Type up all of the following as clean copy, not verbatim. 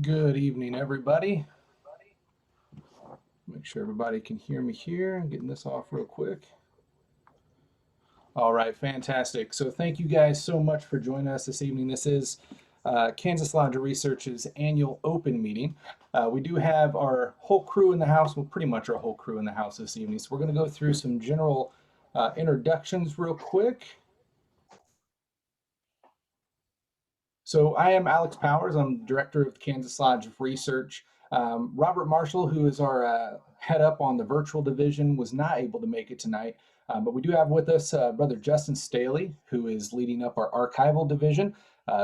Good evening, everybody. Make sure everybody can hear me here. I'm getting this off real quick. All right, fantastic. So thank you guys so much for joining us this evening. This is KSLOR Research's annual open meeting. We do have our whole crew in the house, well, pretty much our whole crew in the house this evening. So we're going to go through some general introductions real quick. So I am Alex Powers. I'm director of Kansas Lodge of Research. Robert Marshall, who is our head up on the virtual division, was not able to make it tonight. But we do have with us Brother Justin Staley, who is leading up our archival division.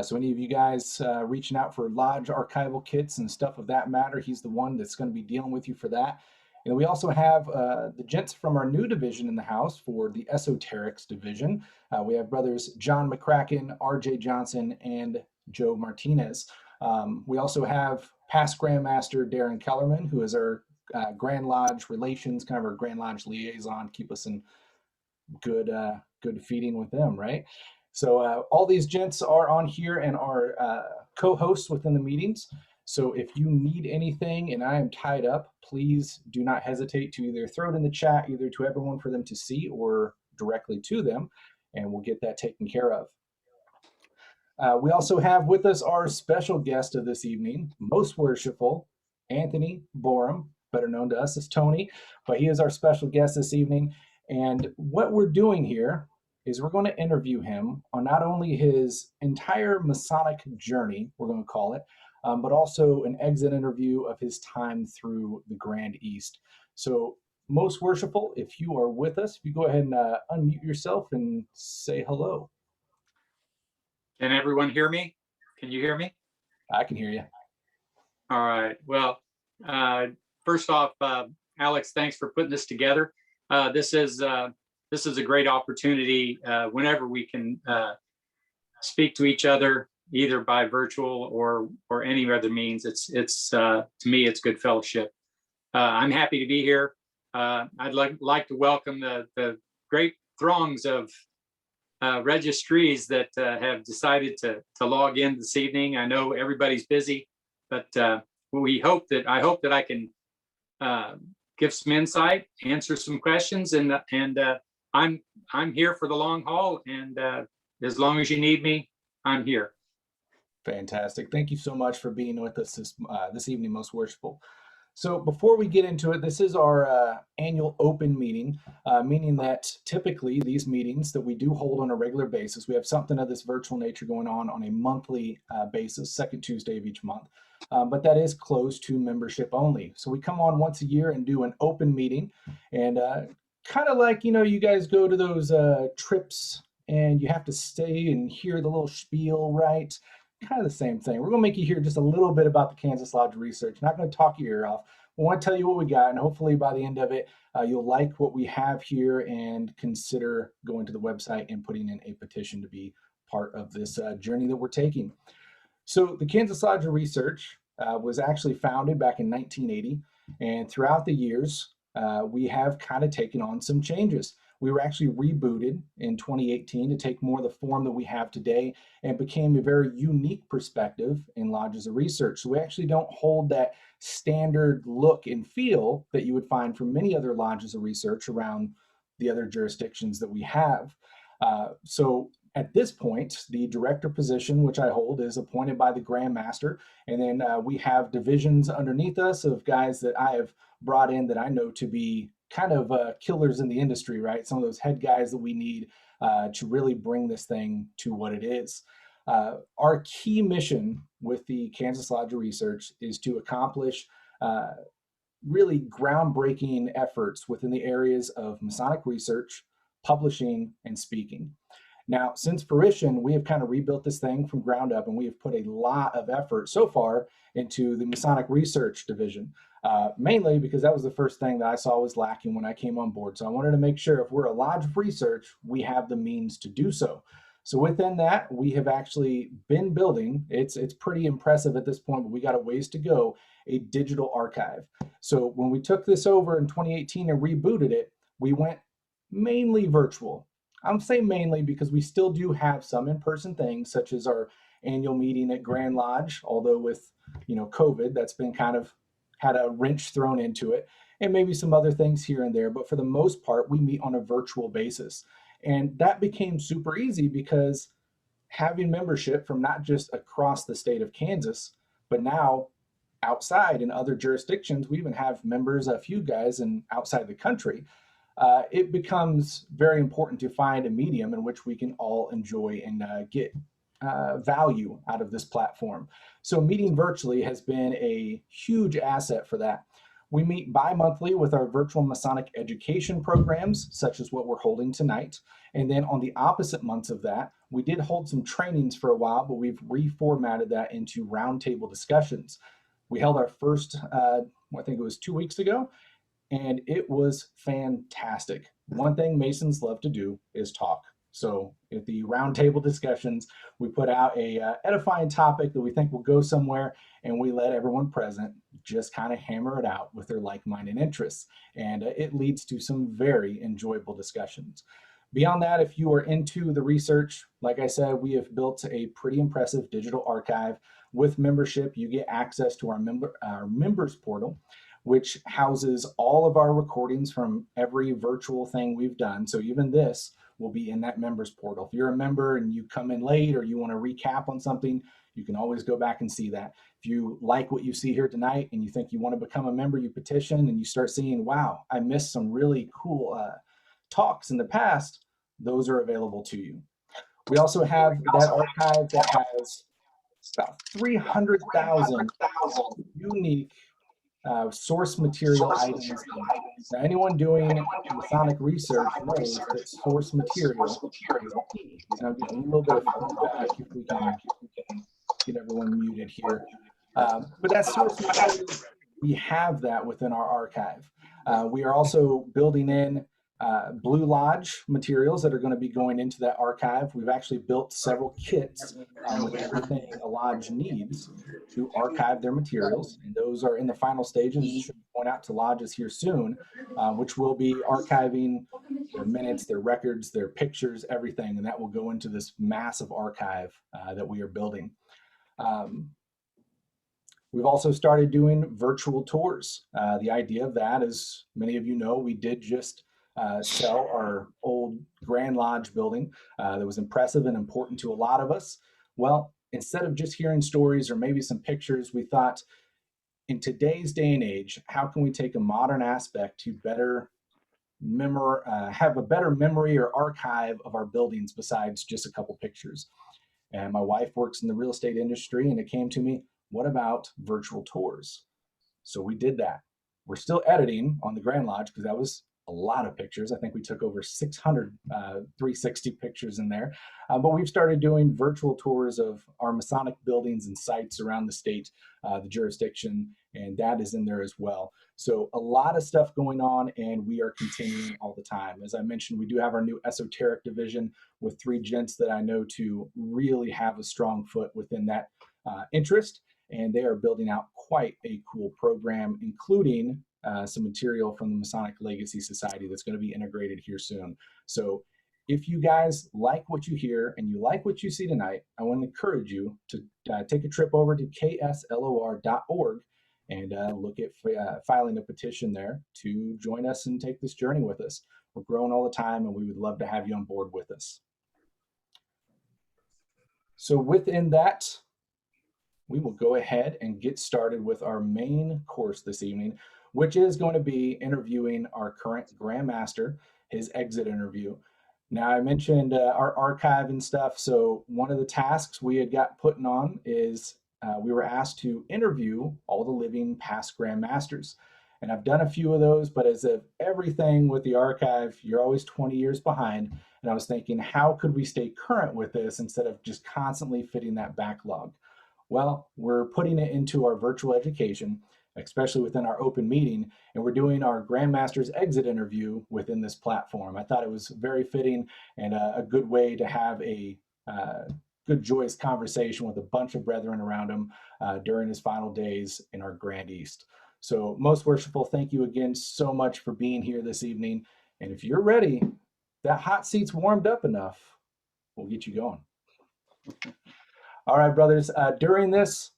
So any of you guys reaching out for lodge archival kits and stuff of that matter, he's the one that's going to be dealing with you for that. And we also have the gents from our new division in the house for the esoterics division. We have brothers John McCracken, RJ Johnson, and Joe Martinez. We also have past Grandmaster Darren Kellerman, who is our Grand Lodge relations, kind of our Grand Lodge liaison, keep us in good feeding with them, right? So all these gents are on here and are co-hosts within the meetings. So if you need anything and I am tied up, please do not hesitate to either throw it in the chat, either to everyone for them to see or directly to them, and we'll get that taken care of. We also have with us our special guest of this evening, most worshipful, Anthony Borum, better known to us as Tony, but he is our special guest this evening. And what we're doing here is we're going to interview him on not only his entire Masonic journey, we're going to call it, but also an exit interview of his time through the Grand East. So most worshipful, if you are with us, if you go ahead and unmute yourself and say hello. Can everyone hear me? Can you hear me? I can hear you. All right. Well, first off, Alex, thanks for putting this together. This is a great opportunity whenever we can speak to each other, either by virtual or any other means. It's to me, it's good fellowship. I'm happy to be here. I'd like to welcome the great throngs of registries that have decided to log in this evening. I know everybody's busy, but I hope that I can give some insight, answer some questions, and I'm here for the long haul. And as long as you need me, I'm here. Fantastic. Thank you so much for being with us this evening, most worshipful. So before we get into it, this is our annual open meeting, meaning that typically these meetings that we do hold on a regular basis, we have something of this virtual nature going on a monthly basis, second Tuesday of each month, but that is closed to membership only. So we come on once a year and do an open meeting, and kind of like, you guys go to those trips and you have to stay and hear the little spiel, right? Kind of the same thing. We're going to make you hear just a little bit about the Kansas Lodge Research. Not going to talk your ear off. We want to tell you what we got, and hopefully by the end of it, you'll like what we have here and consider going to the website and putting in a petition to be part of this journey that we're taking. So the Kansas Lodge Research was actually founded back in 1980, and throughout the years, we have kind of taken on some changes. We were actually rebooted in 2018 to take more of the form that we have today and became a very unique perspective in lodges of research. So we actually don't hold that standard look and feel that you would find from many other lodges of research around the other jurisdictions that we have. So at this point, the director position, which I hold, is appointed by the Grand Master. And then we have divisions underneath us of guys that I have brought in that I know to be kind of killers in the industry, right? Some of those head guys that we need to really bring this thing to what it is. Our key mission with the Kansas Lodge of Research is to accomplish really groundbreaking efforts within the areas of Masonic research, publishing, and speaking. Now, since fruition, we have kind of rebuilt this thing from ground up, and we have put a lot of effort so far into the Masonic Research Division, mainly because that was the first thing that I saw was lacking when I came on board. So I wanted to make sure if we're a lodge of research, we have the means to do so. So within that, we have actually been building, it's pretty impressive at this point, but we got a ways to go, a digital archive. So when we took this over in 2018 and rebooted it, we went mainly virtual. I'm saying mainly because we still do have some in-person things, such as our annual meeting at Grand Lodge, although with, COVID, that's been kind of had a wrench thrown into it, and maybe some other things here and there. But for the most part, we meet on a virtual basis. And that became super easy because having membership from not just across the state of Kansas, but now outside in other jurisdictions, we even have members, a few guys in outside the country. It becomes very important to find a medium in which we can all enjoy and get value out of this platform. So meeting virtually has been a huge asset for that. We meet bi-monthly with our virtual Masonic education programs, such as what we're holding tonight. And then on the opposite months of that, we did hold some trainings for a while, but we've reformatted that into roundtable discussions. We held our first, I think it was 2 weeks ago, and it was fantastic. One thing Masons love to do is talk. So at the roundtable discussions, we put out a edifying topic that we think will go somewhere, and we let everyone present just kind of hammer it out with their like-minded interests. And it leads to some very enjoyable discussions. Beyond that, if you are into the research, like I said, we have built a pretty impressive digital archive. With membership, you get access to our members portal, which houses all of our recordings from every virtual thing we've done. So even this will be in that members portal. If you're a member and you come in late or you want to recap on something, you can always go back and see that. If you like what you see here tonight and you think you want to become a member, you petition and you start seeing, wow, I missed some really cool talks in the past, those are available to you. We also have that archive that has about 300,000 unique source material items in it. Now, anyone doing Masonic research knows that source material is key. And I'm getting a little bit of feedback if we can get everyone muted here. But that source material, we have that within our archive. We are also building in Blue Lodge materials that are going to be going into that archive. We've actually built several kits with everything a lodge needs to archive their materials, and those are in the final stages. Should be going out to lodges here soon, which will be archiving their minutes, their records, their pictures, everything, and that will go into this massive archive that we are building. We've also started doing virtual tours. The idea of that, as many of you know, we did just sell our old Grand Lodge building that was impressive and important to a lot of us. Well, instead of just hearing stories or maybe some pictures, we thought in today's day and age, how can we take a modern aspect to better have a better memory or archive of our buildings besides just a couple pictures? And my wife works in the real estate industry, and it came to me, what about virtual tours? So we did that. We're still editing on the Grand Lodge because that was a lot of pictures. I think we took over 600 360 pictures in there. But we've started doing virtual tours of our Masonic buildings and sites around the state, the jurisdiction, and that is in there as well. So a lot of stuff going on, and we are continuing all the time. As I mentioned, we do have our new esoteric division with 3 gents that I know to really have a strong foot within that interest, and they are building out quite a cool program, including some material from the Masonic Legacy Society that's going to be integrated here soon. So if you guys like what you hear and you like what you see tonight, I want to encourage you to take a trip over to KSLOR.org and look at filing a petition there to join us and take this journey with us. We're growing all the time, and we would love to have you on board with us. So within that, we will go ahead and get started with our main course this evening, which is going to be interviewing our current Grand Master, his exit interview. Now, I mentioned our archive and stuff. So one of the tasks we had got putting on is we were asked to interview all the living past Grand Masters. And I've done a few of those, but as of everything with the archive, you're always 20 years behind. And I was thinking, how could we stay current with this instead of just constantly fitting that backlog? Well, we're putting it into our virtual education, especially within our open meeting, and we're doing our Grand Master's exit interview within this platform. I thought it was very fitting and a good way to have a good, joyous conversation with a bunch of brethren around him during his final days in our Grand East. So, most worshipful, thank you again so much for being here this evening. And if you're ready, that hot seat's warmed up enough, we'll get you going. All right, brothers. During this,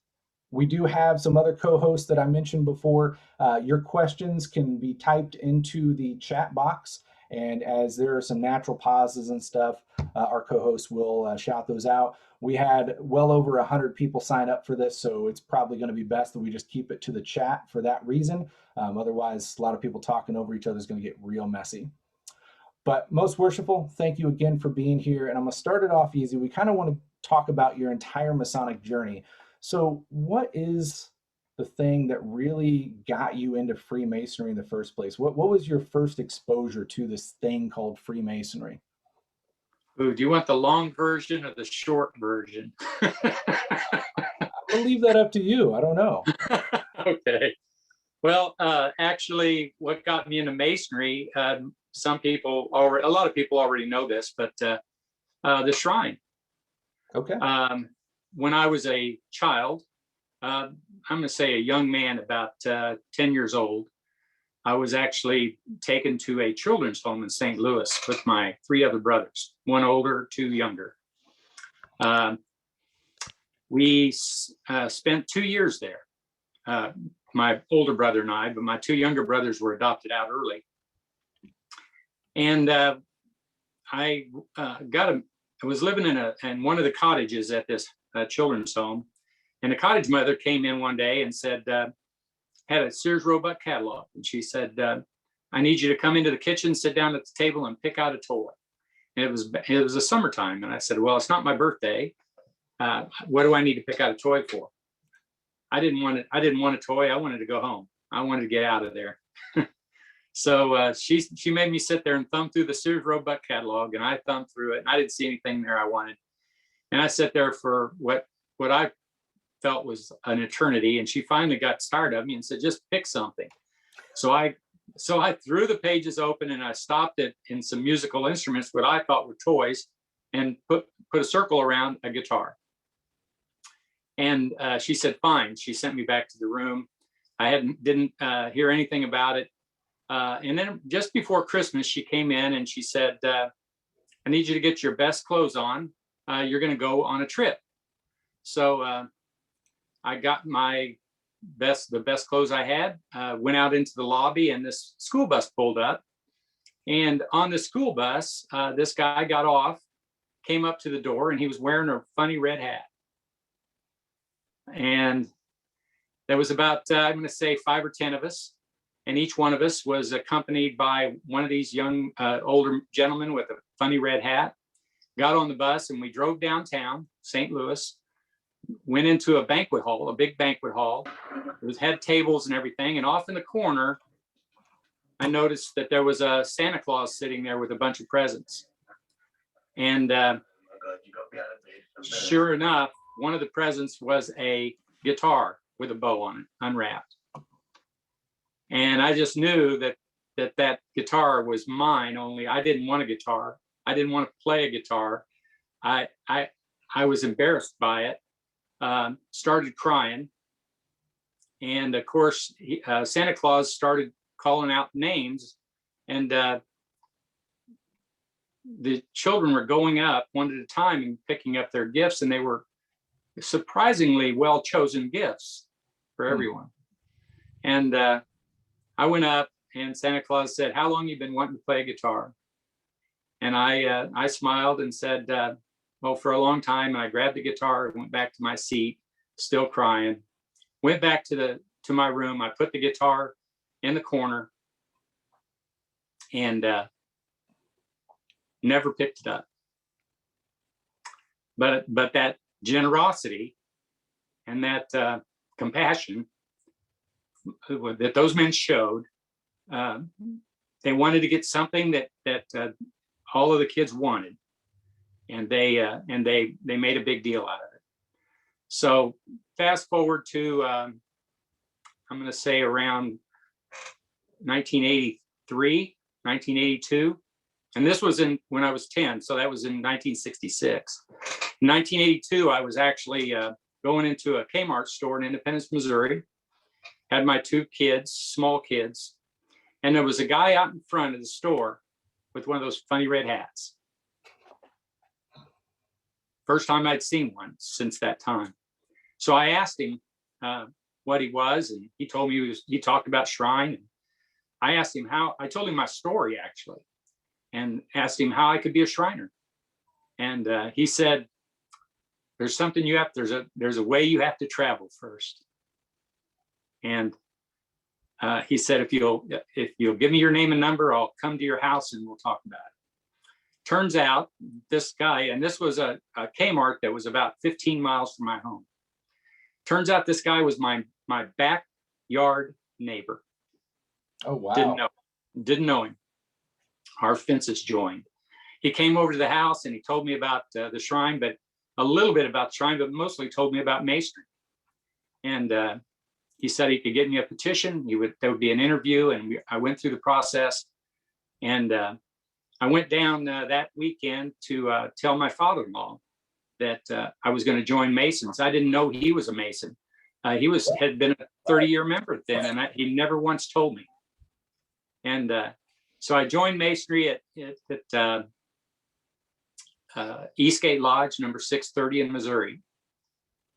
we do have some other co-hosts that I mentioned before. Your questions can be typed into the chat box, and as there are some natural pauses and stuff, our co-hosts will shout those out. We had well over 100 people sign up for this, so it's probably going to be best that we just keep it to the chat for that reason. Otherwise, a lot of people talking over each other is going to get real messy. But most worshipful, thank you again for being here. And I'm going to start it off easy. We kind of want to talk about your entire Masonic journey. So, what is the thing that really got you into Freemasonry in the first place? What was your first exposure to this thing called Freemasonry? Ooh, do you want the long version or the short version? I'll leave that up to you. I don't know. Okay. Well, actually, what got me into Masonry, a lot of people already know this, but the shrine. Okay. When I was a child, I'm going to say a young man, about 10 years old, I was actually taken to a children's home in St. Louis with my 3 other brothers, 1 older, 2 younger. We spent 2 years there. My older brother and I, but my 2 younger brothers were adopted out early. And I was living in one of the cottages at this children's home. And the cottage mother came in one day and said, had a Sears Roebuck catalog. And she said, I need you to come into the kitchen, sit down at the table and pick out a toy. And it was a summertime. And I said, well, it's not my birthday. What do I need to pick out a toy for? I didn't want a toy. I wanted to go home. I wanted to get out of there. So she made me sit there and thumb through the Sears Roebuck catalog, and I thumbed through it, and I didn't see anything there I wanted. And I sat there for what I felt was an eternity. And she finally got tired of me and said, just pick something. So I threw the pages open and I stopped it in some musical instruments, what I thought were toys, and put a circle around a guitar. And she said, fine. She sent me back to the room. I didn't hear anything about it. And then just before Christmas, she came in and she said, I need you to get your best clothes on. You're going to go on a trip. So I got the best clothes I had, went out into the lobby, and this school bus pulled up. And on the school bus, this guy got off, came up to the door, and he was wearing a funny red hat. And there was about, I'm going to say 5 or 10 of us. And each one of us was accompanied by one of these young, older gentlemen with a funny red hat. Got on the bus and we drove downtown, St. Louis, went into a banquet hall, a big banquet hall. It had tables and everything. And off in the corner, I noticed that there was a Santa Claus sitting there with a bunch of presents. And sure enough, one of the presents was a guitar with a bow on it, unwrapped. And I just knew that guitar was mine, only I didn't want a guitar. I didn't want to play a guitar. I was embarrassed by it, started crying. And of course, Santa Claus started calling out names, and the children were going up one at a time and picking up their gifts, and they were surprisingly well-chosen gifts for everyone. And I went up and Santa Claus said, how long have you been wanting to play guitar? And I smiled and said, well, for a long time. And I grabbed the guitar and went back to my seat, still crying, went back to my room. I put the guitar in the corner and never picked it up. But that generosity and that compassion that those men showed, they wanted to get something that all of the kids wanted, and they made a big deal out of it. So fast forward to I'm going to say around 1983, 1982, and this was when I was 10, so that was in 1966. In 1982, I was actually going into a Kmart store in Independence, Missouri. Had my 2 kids, small kids, and there was a guy out in front of the store with one of those funny red hats. First time I'd seen one since that time. So I asked him what he was, and he told me he talked about shrine. And I asked him I told him my story actually, and asked him how I could be a Shriner. And he said, there's something there's a way you have to travel first. And he said, if you'll give me your name and number, I'll come to your house and we'll talk about it. Turns out this guy, and this was a Kmart that was about 15 miles from my home. Turns out this guy was my backyard neighbor. Oh, wow. Didn't know him. Our fences joined. He came over to the house and he told me about the shrine, but a little bit about the shrine, but mostly told me about masonry. And he said he could get me a petition. There would be an interview, and I went through the process. And I went down that weekend to tell my father-in-law that I was going to join Masons. I didn't know he was a Mason. He had been a 30-year member then, and he never once told me. And so I joined Masonry at Eastgate Lodge, number 630 in Missouri.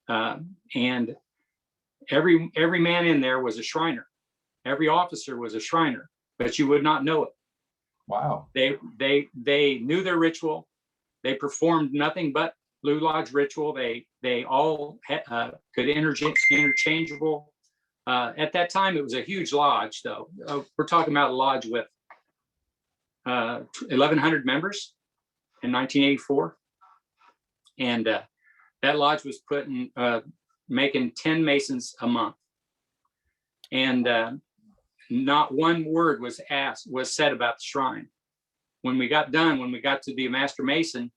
And every man in there was a Shriner. Every officer was a Shriner, but you would not know it. Wow. They knew their ritual. They performed nothing but Blue Lodge ritual. They all could interchangeable. At that time, it was a huge lodge, though. We're talking about a lodge with 1,100 members in 1984, and that lodge was making 10 Masons a month, and not one word was said about the shrine. When we got to be a Master Mason,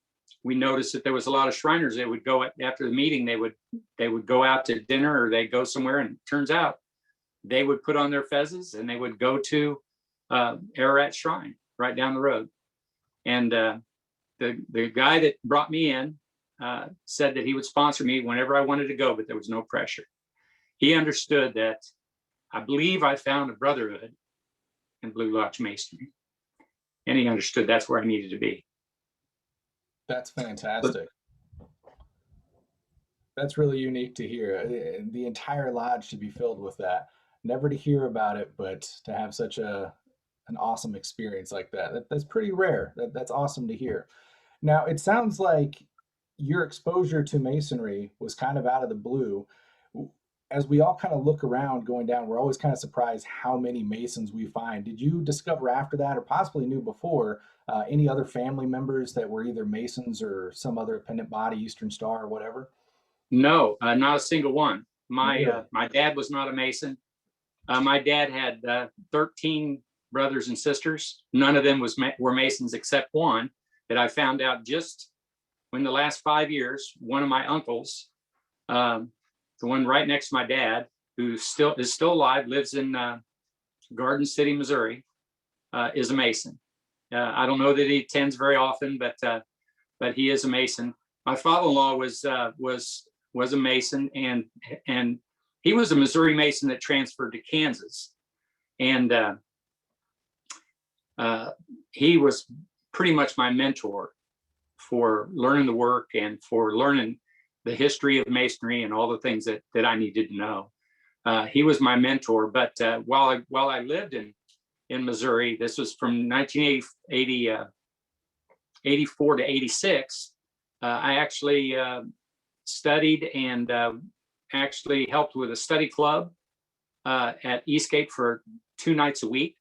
we noticed that there was a lot of Shriners. They would go after the meeting. They would go out to dinner, or they'd go somewhere, and it turns out they would put on their fezzes and they would go to Ararat Shrine right down the road. And the guy that brought me in said that he would sponsor me whenever I wanted to go, but there was no pressure. He understood that I believe I found a brotherhood in Blue Lodge Masonry, and he understood that's where I needed to be. That's fantastic. That's really unique to hear. The entire lodge to be filled with that. Never to hear about it, but to have such an awesome experience like that's pretty rare. That's awesome to hear. Now, it sounds like your exposure to Masonry was kind of out of the blue. As we all kind of look around going down, we're always kind of surprised how many Masons we find. Did you discover after that, or possibly knew before, any other family members that were either Masons or some other appendant body, Eastern Star or whatever? No, not a single one. Really? My dad was not a Mason. My dad had 13 brothers and sisters. None of them were Masons except one that I found out just in the last 5 years. One of my uncles, the one right next to my dad, who is still alive, lives in Garden City, Missouri, is a Mason. I don't know that he attends very often, but he is a Mason. My father-in-law was a Mason, and he was a Missouri Mason that transferred to Kansas, and he was pretty much my mentor for learning the work and for learning the history of Masonry and all the things that I needed to know. He was my mentor. But while I lived in Missouri, this was from 1984 to 86. I actually studied and actually helped with a study club at Eastgate for 2 nights a week.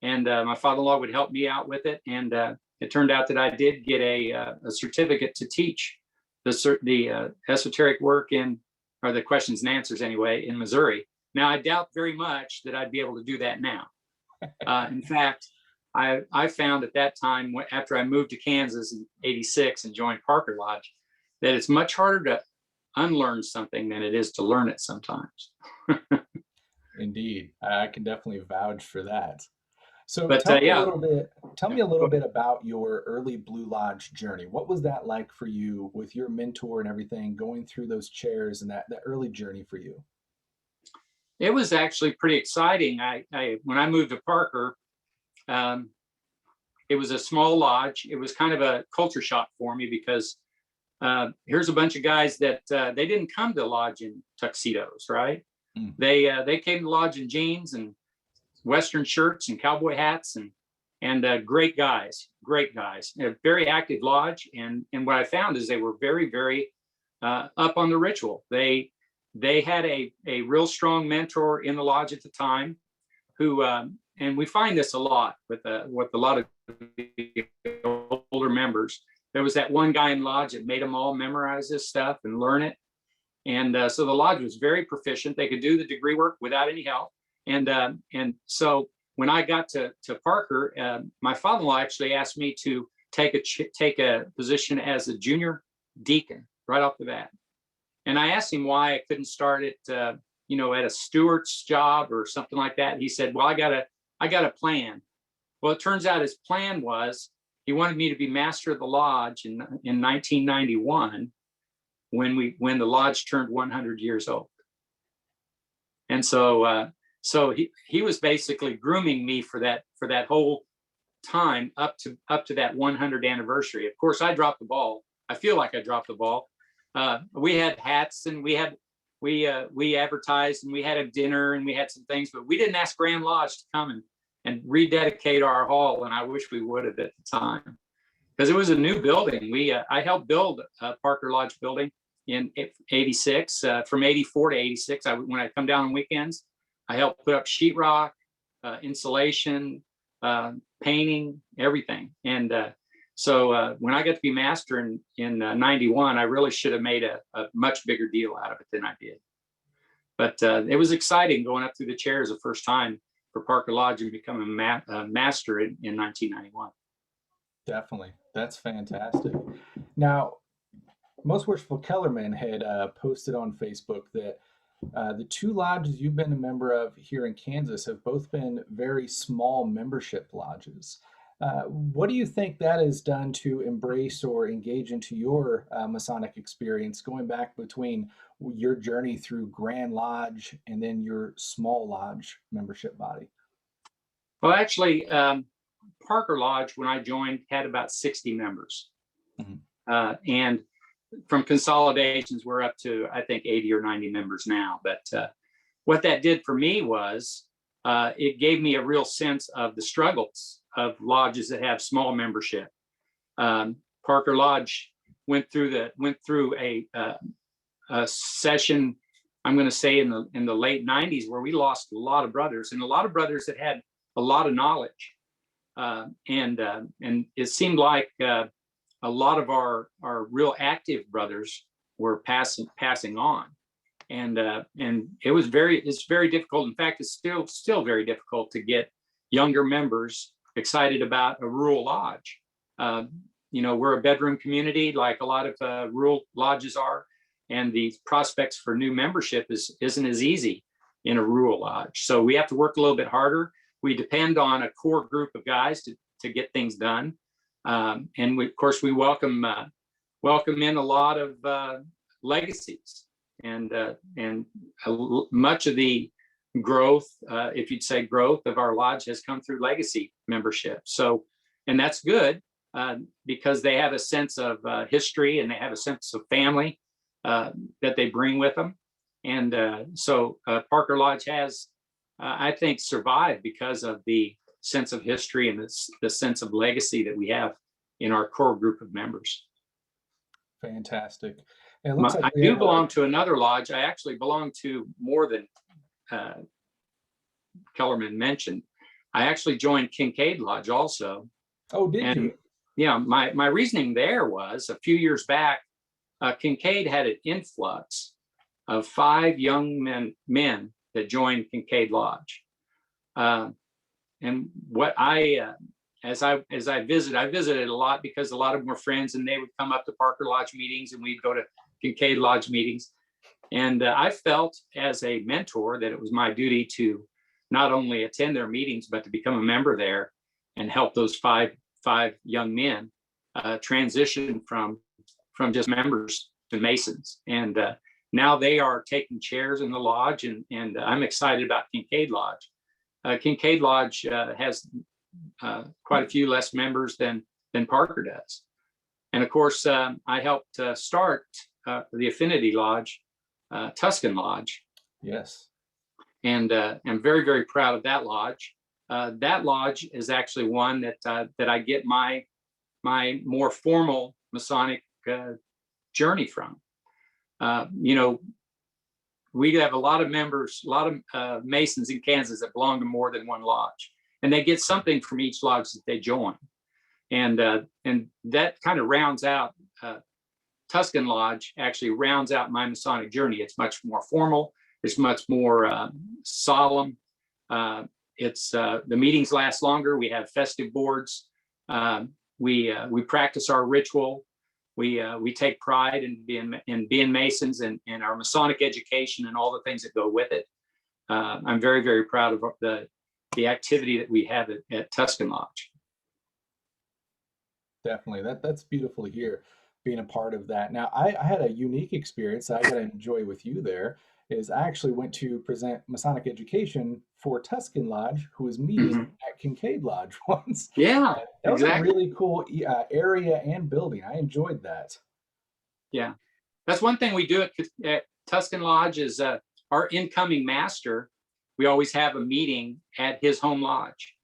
And my father-in-law would help me out with it. And it turned out that I did get a certificate to teach the esoteric work or the questions and answers anyway, in Missouri. Now, I doubt very much that I'd be able to do that now. In fact, I found at that time, after I moved to Kansas in 86 and joined Parker Lodge, that it's much harder to unlearn something than it is to learn it sometimes. Indeed. I can definitely vouch for that. So But tell me yeah. a little bit about your early Blue Lodge journey. What was that like for you with your mentor and everything, going through those chairs and that early journey for you? It was actually pretty exciting. When I moved to Parker, it was a small lodge. It was kind of a culture shock for me because here's a bunch of guys that they didn't come to the lodge in tuxedos, right? Mm. They came to the lodge in jeans and Western shirts and cowboy hats, and great guys, a very active lodge. And what I found is they were very, very up on the ritual. They had a real strong mentor in the lodge at the time who, and we find this a lot with a lot of the older members. There was that one guy in lodge that made them all memorize this stuff and learn it. And so the lodge was very proficient. They could do the degree work without any help. And so when I got to Parker, my father-in-law actually asked me to take a position as a junior deacon right off the bat. And I asked him why I couldn't start at at a steward's job or something like that. He said, "Well, I got a plan." Well, it turns out his plan was he wanted me to be master of the lodge in 1991 when the lodge turned 100 years old. And so he was basically grooming me for that whole time up to that 100th anniversary. Of course, I dropped the ball. I feel like I dropped the ball. We had hats and we advertised and we had a dinner and we had some things, but we didn't ask Grand Lodge to come and rededicate our hall. And I wish we would have at the time, because it was a new building. I helped build Parker Lodge building in 86, from 84 to 86. When I come down on weekends, I helped put up sheetrock, insulation, painting, everything. And so when I got to be master in 91, I really should have made a much bigger deal out of it than I did. But it was exciting going up through the chairs the first time for Parker Lodge and becoming a master in 1991. Definitely. That's fantastic. Now, Most Worshipful Kellerman had posted on Facebook that the two lodges you've been a member of here in Kansas have both been very small membership lodges. What do you think that has done to embrace or engage into your Masonic experience, going back between your journey through Grand Lodge and then your small lodge membership body? Well, actually, Parker Lodge, when I joined, had about 60 members. Mm-hmm. And from consolidations, we're up to, I think, 80 or 90 members now. But what that did for me was it gave me a real sense of the struggles of lodges that have small membership. Parker Lodge went through a session, I'm going to say in the late 90s, where we lost a lot of brothers, and a lot of brothers that had a lot of knowledge. And it seemed like a lot of our real active brothers were passing on, and it's very difficult. In fact, it's still very difficult to get younger members excited about a rural lodge. We're a bedroom community, like a lot of rural lodges are, and the prospects for new membership isn't as easy in a rural lodge. So we have to work a little bit harder. We depend on a core group of guys to get things done. And we, of course, we welcome in a lot of legacies, and much of the growth, if you'd say growth, of our lodge has come through legacy membership. So, and that's good because they have a sense of history and they have a sense of family that they bring with them. And so Parker Lodge has, I think, survived because of the sense of history and the sense of legacy that we have in our core group of members. Fantastic. And it looks like I do belong to another lodge. I actually belong to more than Kellerman mentioned. I actually joined Kincaid Lodge also. Oh, did you? Yeah, my reasoning there was a few years back, Kincaid had an influx of 5 young men that joined Kincaid Lodge. And what as I visited a lot because a lot of them were friends, and they would come up to Parker Lodge meetings and we'd go to Kincaid Lodge meetings. And I felt as a mentor that it was my duty to not only attend their meetings, but to become a member there and help those five young men transition from just members to Masons. And now they are taking chairs in the lodge, and I'm excited about Kincaid Lodge. Kincaid Lodge has quite a few less members than Parker does. And of course, I helped start the Affinity Lodge, Tuscan Lodge. Yes. And I'm very, very proud of that lodge. That lodge is actually one that I get my more formal Masonic journey from. You know, we have a lot of members, a lot of Masons in Kansas that belong to more than one lodge, and they get something from each lodge that they join. And that kind of rounds out, Tuscan Lodge actually rounds out my Masonic journey. It's much more formal. It's much more solemn. The meetings last longer. We have festive boards. We practice our ritual. We take pride in being Masons and our Masonic education and all the things that go with it. I'm very, very proud of the activity that we have at Tuscan Lodge. Definitely. That's beautiful to hear, being a part of that. Now, I had a unique experience that I got to enjoy with you there. Is I actually went to present Masonic education for Tuscan Lodge, who was meeting at Kincaid Lodge once. Yeah, That was exactly. a really cool area and building. I enjoyed that. Yeah, that's one thing we do at Tuscan Lodge is our incoming master. We always have a meeting at his home lodge.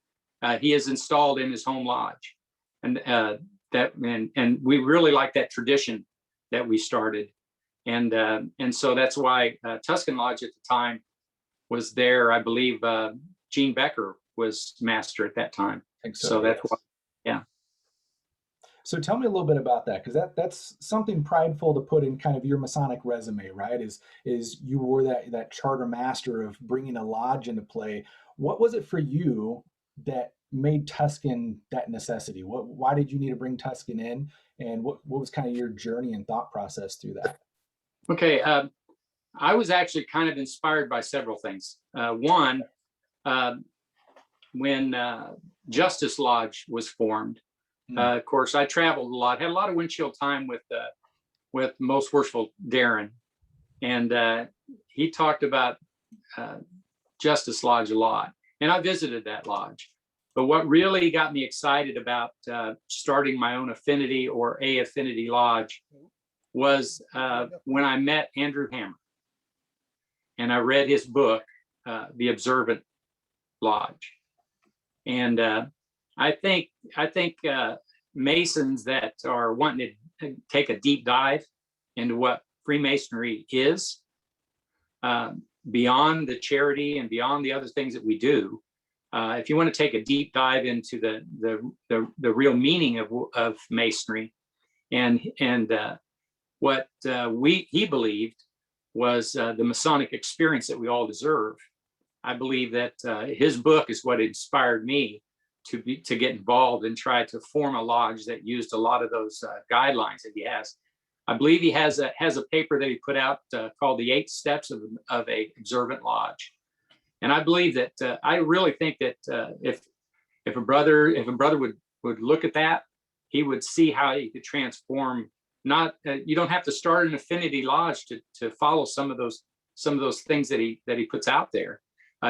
He is installed in his home lodge, and and we really like that tradition that we started, and so that's why Tuscan Lodge at the time was there. I believe Gene Becker was master at that time. I think so. So Yes. that's why, yeah. So tell me a little bit about that, because that's something prideful to put in kind of your Masonic resume, right? Is you were that charter master of bringing a lodge into play. What was it for you that made Tuscan that necessity? Why did you need to bring Tuscan in, and what was kind of your journey and thought process through that? Okay, I was actually kind of inspired by several things. One, uh, when Justice Lodge was formed, of course, I traveled a lot, had a lot of windshield time with Most Worshipful Darren, and he talked about Justice Lodge a lot, and I visited that lodge. But what really got me excited about starting my own affinity or a affinity lodge was when I met Andrew Hammer, and I read his book, The Observant Lodge, and I think Masons that are wanting to take a deep dive into what Freemasonry is, beyond the charity and beyond the other things that we do. If you want to take a deep dive into the real meaning of Masonry, and what he believed was the Masonic experience that we all deserve, I believe that his book is what inspired me to get involved and try to form a lodge that used a lot of those guidelines that he has. I believe he has a paper that he put out called The 8 Steps of a Observant Lodge. And I believe that I really think that if a brother would look at that, he would see how he could transform. Not you don't have to start an affinity lodge to follow some of those things that he puts out there.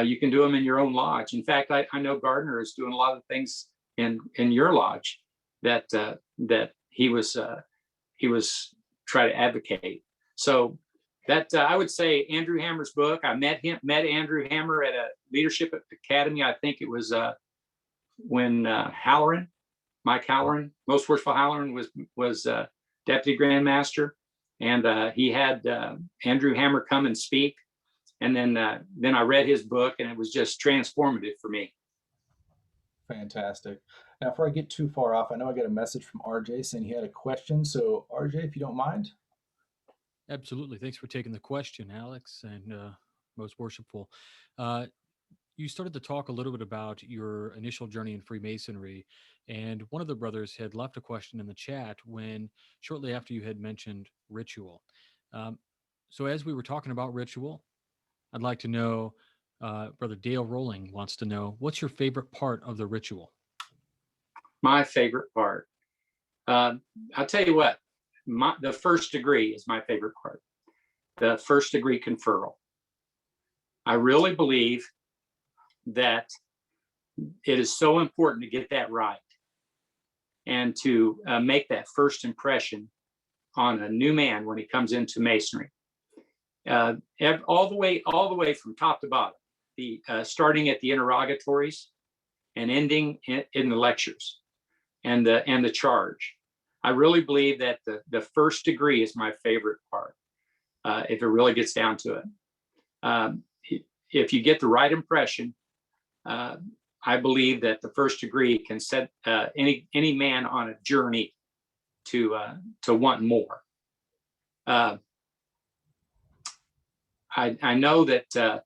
You can do them in your own lodge. In fact, I know Gardner is doing a lot of things in your lodge that he was trying to advocate. So that I would say Andrew Hammer's book. I met Andrew Hammer at a leadership academy. I think it was when Mike Halloran, Most Worshipful Halloran was deputy Grand Master, and he had Andrew Hammer come and speak. And then I read his book, and it was just transformative for me. Fantastic. Now, before I get too far off, I know I got a message from RJ saying he had a question. So, RJ, if you don't mind. Absolutely. Thanks for taking the question, Alex, and Most Worshipful. You started to talk a little bit about your initial journey in Freemasonry, and one of the brothers had left a question in the chat when shortly after you had mentioned ritual. So as we were talking about ritual, I'd like to know, Brother Dale Rolling wants to know, what's your favorite part of the ritual? My favorite part. I'll tell you what, the first degree is my favorite part. The first degree conferral. I really believe that it is so important to get that right. and to make that first impression on a new man when he comes into masonry. All the way from top to bottom, starting at the interrogatories and ending in the lectures and the charge. I really believe that the first degree is my favorite part, if it really gets down to it. If you get the right impression, I believe that the first degree can set any man on a journey to want more. I know that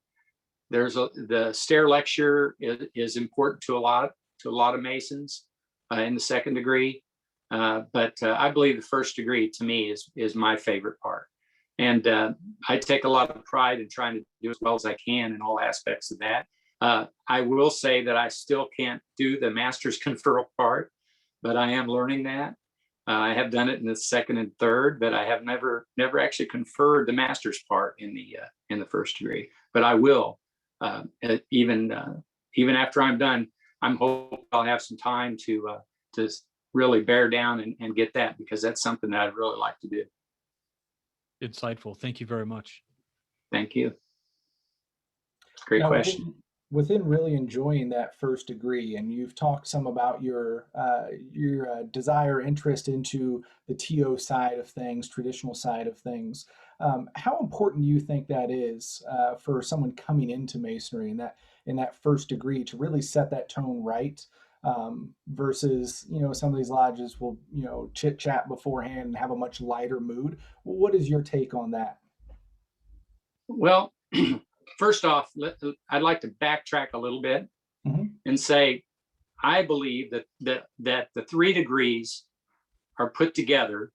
the stair lecture is important to a lot of Masons in the second degree, but I believe the first degree to me is my favorite part, and I take a lot of pride in trying to do as well as I can in all aspects of that. I will say that I still can't do the master's conferral part, but I am learning that. I have done it in the second and third, but I have never actually conferred the master's part in the first degree. But I will, even after I'm done. I'm hoping I'll have some time to really bear down and get that, because that's something that I'd really like to do. Insightful. Thank you very much. Thank you. Great Now, question. Within really enjoying that first degree, and you've talked some about your desire, interest into the TO side of things, traditional side of things. How important do you think that is for someone coming into Masonry in that first degree to really set that tone right? Versus, some of these lodges will, chit chat beforehand and have a much lighter mood. What is your take on that? Well, first off, I'd like to backtrack a little bit and say, I believe that the 3 degrees are put together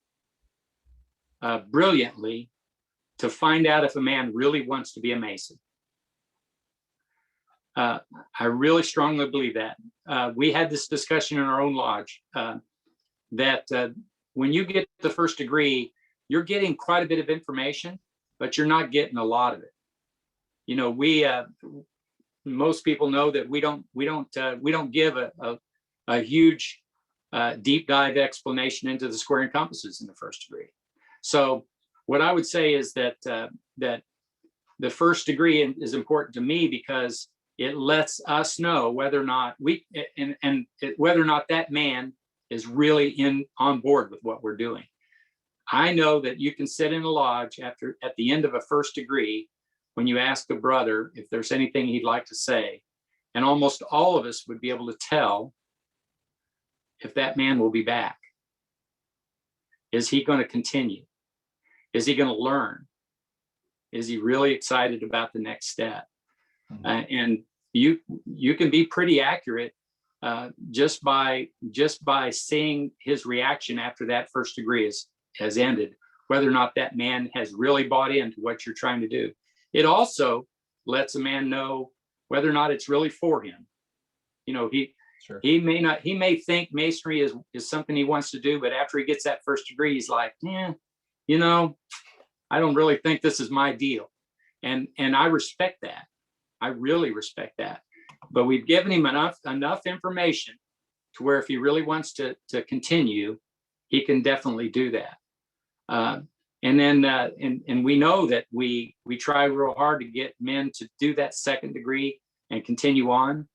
brilliantly to find out if a man really wants to be a Mason. I really strongly believe that. We had this discussion in our own lodge that when you get the first degree, you're getting quite a bit of information, but you're not getting a lot of it. Most people know that we don't give a huge deep dive explanation into the square and compasses in the first degree. So what I would say is that that the first degree is important to me because it lets us know whether or not whether or not that man is really on board with what we're doing. I know that you can sit in a lodge at the end of a first degree when you ask a brother if there's anything he'd like to say, and almost all of us would be able to tell if that man will be back. Is he going to continue? Is he going to learn? Is he really excited about the next step? And you can be pretty accurate just by seeing his reaction after that first degree has ended, whether or not that man has really bought into what you're trying to do. It also lets a man know whether or not it's really for him. He may think masonry is something he wants to do, but after he gets that first degree, he's like, I don't really think this is my deal. And I respect that. I really respect that. But we've given him enough information to where if he really wants to continue, he can definitely do that. And then and we know that we try real hard to get men to do that second degree and continue on.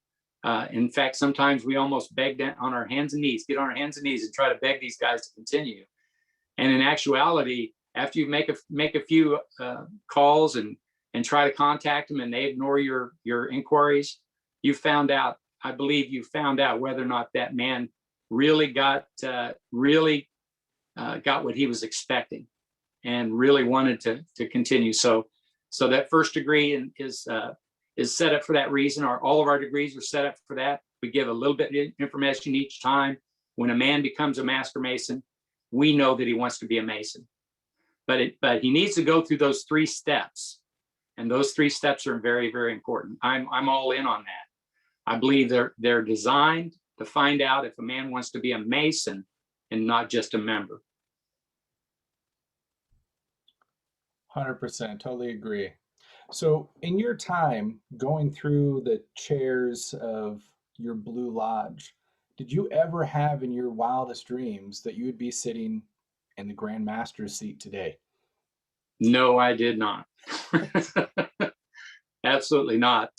In fact, sometimes we almost beg on our hands and knees, get on our hands and knees and try to beg these guys to continue. And in actuality, after you make a few calls and try to contact them and they ignore your inquiries, I believe you found out whether or not that man really got what he was expecting and really wanted to continue. So that first degree is set up for that reason. All of our degrees are set up for that. We give a little bit of information each time. When a man becomes a master mason, we know that he wants to be a mason, but he needs to go through those 3 steps, and those 3 steps are very, very important. I'm all in on that. I believe they're designed to find out if a man wants to be a mason and not just a member. 100%, totally agree. So in your time going through the chairs of your Blue Lodge, Did you ever have in your wildest dreams that you would be sitting in the Grand Master's seat today? No, I did not. Absolutely not.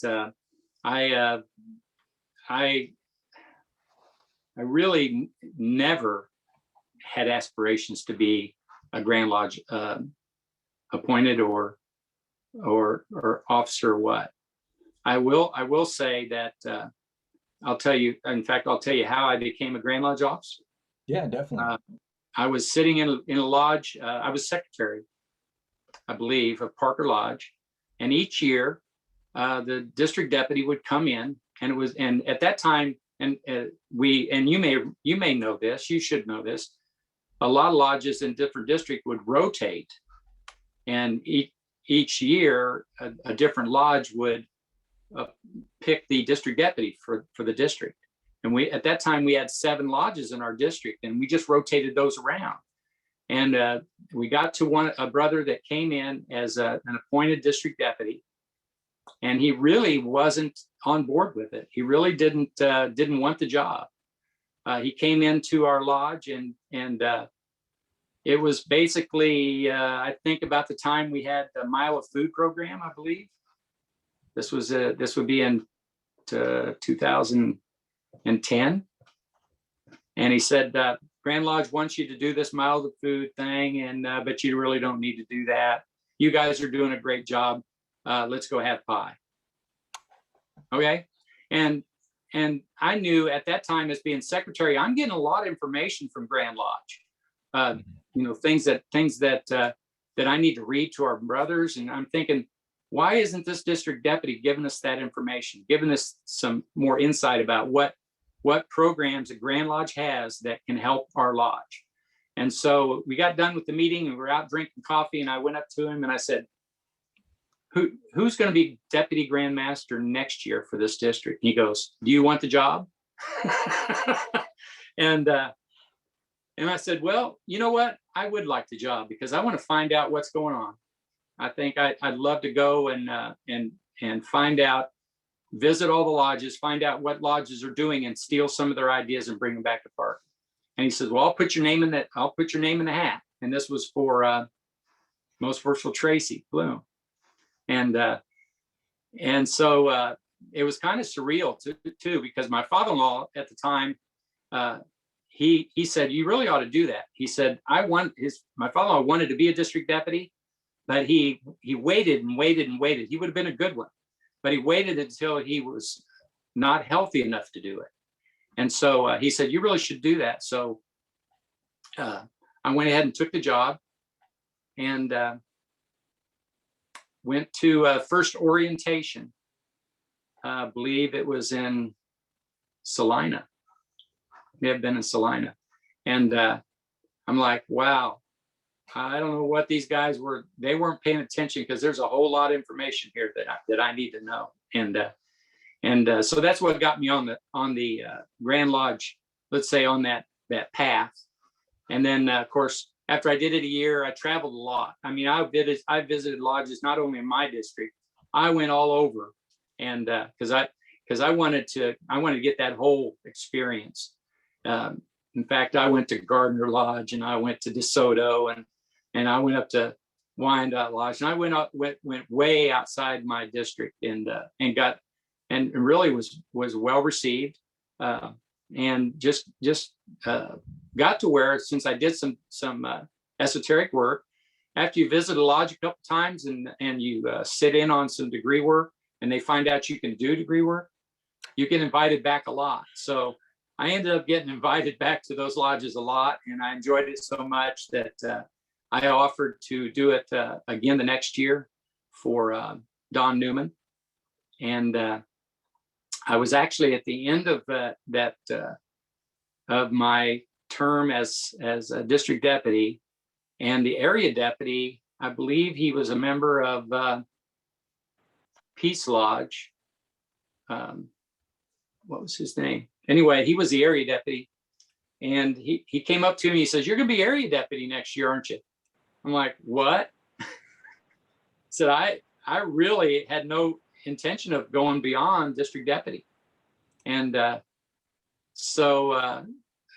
I, uh, I, I really never had aspirations to be a Grand Lodge appointed or officer or what. I will say that I'll tell you. In fact, I'll tell you how I became a Grand Lodge officer. Yeah, definitely. I was sitting in a lodge. I was secretary, I believe, of Parker Lodge, and each year the district deputy would come in, and at that time, and you may know this, you should know this. A lot of lodges in different districts would rotate, and each year a different lodge would pick the district deputy for the district. And at that time we had 7 lodges in our district, and we just rotated those around. And we got to a brother that came in as an appointed district deputy, and he really wasn't on board with it. He really didn't want the job. He came into our lodge, and it was basically I think about the time we had the Mile of Food program, I believe. This would be in 2010, and he said, Grand Lodge wants you to do this Mile of Food thing, and but you really don't need to do that. You guys are doing a great job. Let's go have pie. Okay, and I knew at that time, as being secretary, I'm getting a lot of information from Grand Lodge. Things that I need to read to our brothers, and I'm thinking, why isn't this district deputy giving us that information, giving us some more insight about what programs a Grand Lodge has that can help our lodge? And so we got done with the meeting, and we were out drinking coffee, and I went up to him and I said, who's going to be deputy Grand Master next year for this district? And he goes, do you want the job? And I said, well, you know what? I would like the job, because I want to find out what's going on. I think I'd love to go and find out, visit all the lodges, find out what lodges are doing, and steal some of their ideas and bring them back to Park. And he says, well, I'll put your name in the hat. And this was for Most Worshipful Tracy Bloom. And so it was kind of surreal too, because my father-in-law at the time, he said, you really ought to do that. He said, my father-in-law wanted to be a district deputy, but he waited and waited and waited. He would have been a good one, but he waited until he was not healthy enough to do it. And so he said, you really should do that. So I went ahead and took the job, and went to first orientation. I believe it was in Salina. May have been in Salina. And I'm like, wow, I don't know what these guys were. They weren't paying attention, because there's a whole lot of information here that I need to know. And so that's what got me on the Grand Lodge, let's say, on that path. And then of course, after I did it a year, I traveled a lot. I mean, I visited lodges not only in my district. I went all over, and because I wanted to get that whole experience. In fact, I went to Gardner Lodge, and I went to DeSoto, and I went up to Wyandotte Lodge, and I went way outside my district, and really was well received, and just got to where, since I did some esoteric work, after you visit a lodge a couple times and you sit in on some degree work, and they find out you can do degree work, you get invited back a lot. So I ended up getting invited back to those lodges a lot, and I enjoyed it so much that I offered to do it again the next year for Don Newman. And I was actually at the end of of my term as a district deputy, and the area deputy, I believe he was a member of Peace Lodge. What was his name? Anyway, he was the area deputy, and he came up to me. He says, "You're going to be area deputy next year, aren't you?" I'm like, "What?" Said I really had no intention of going beyond district deputy, and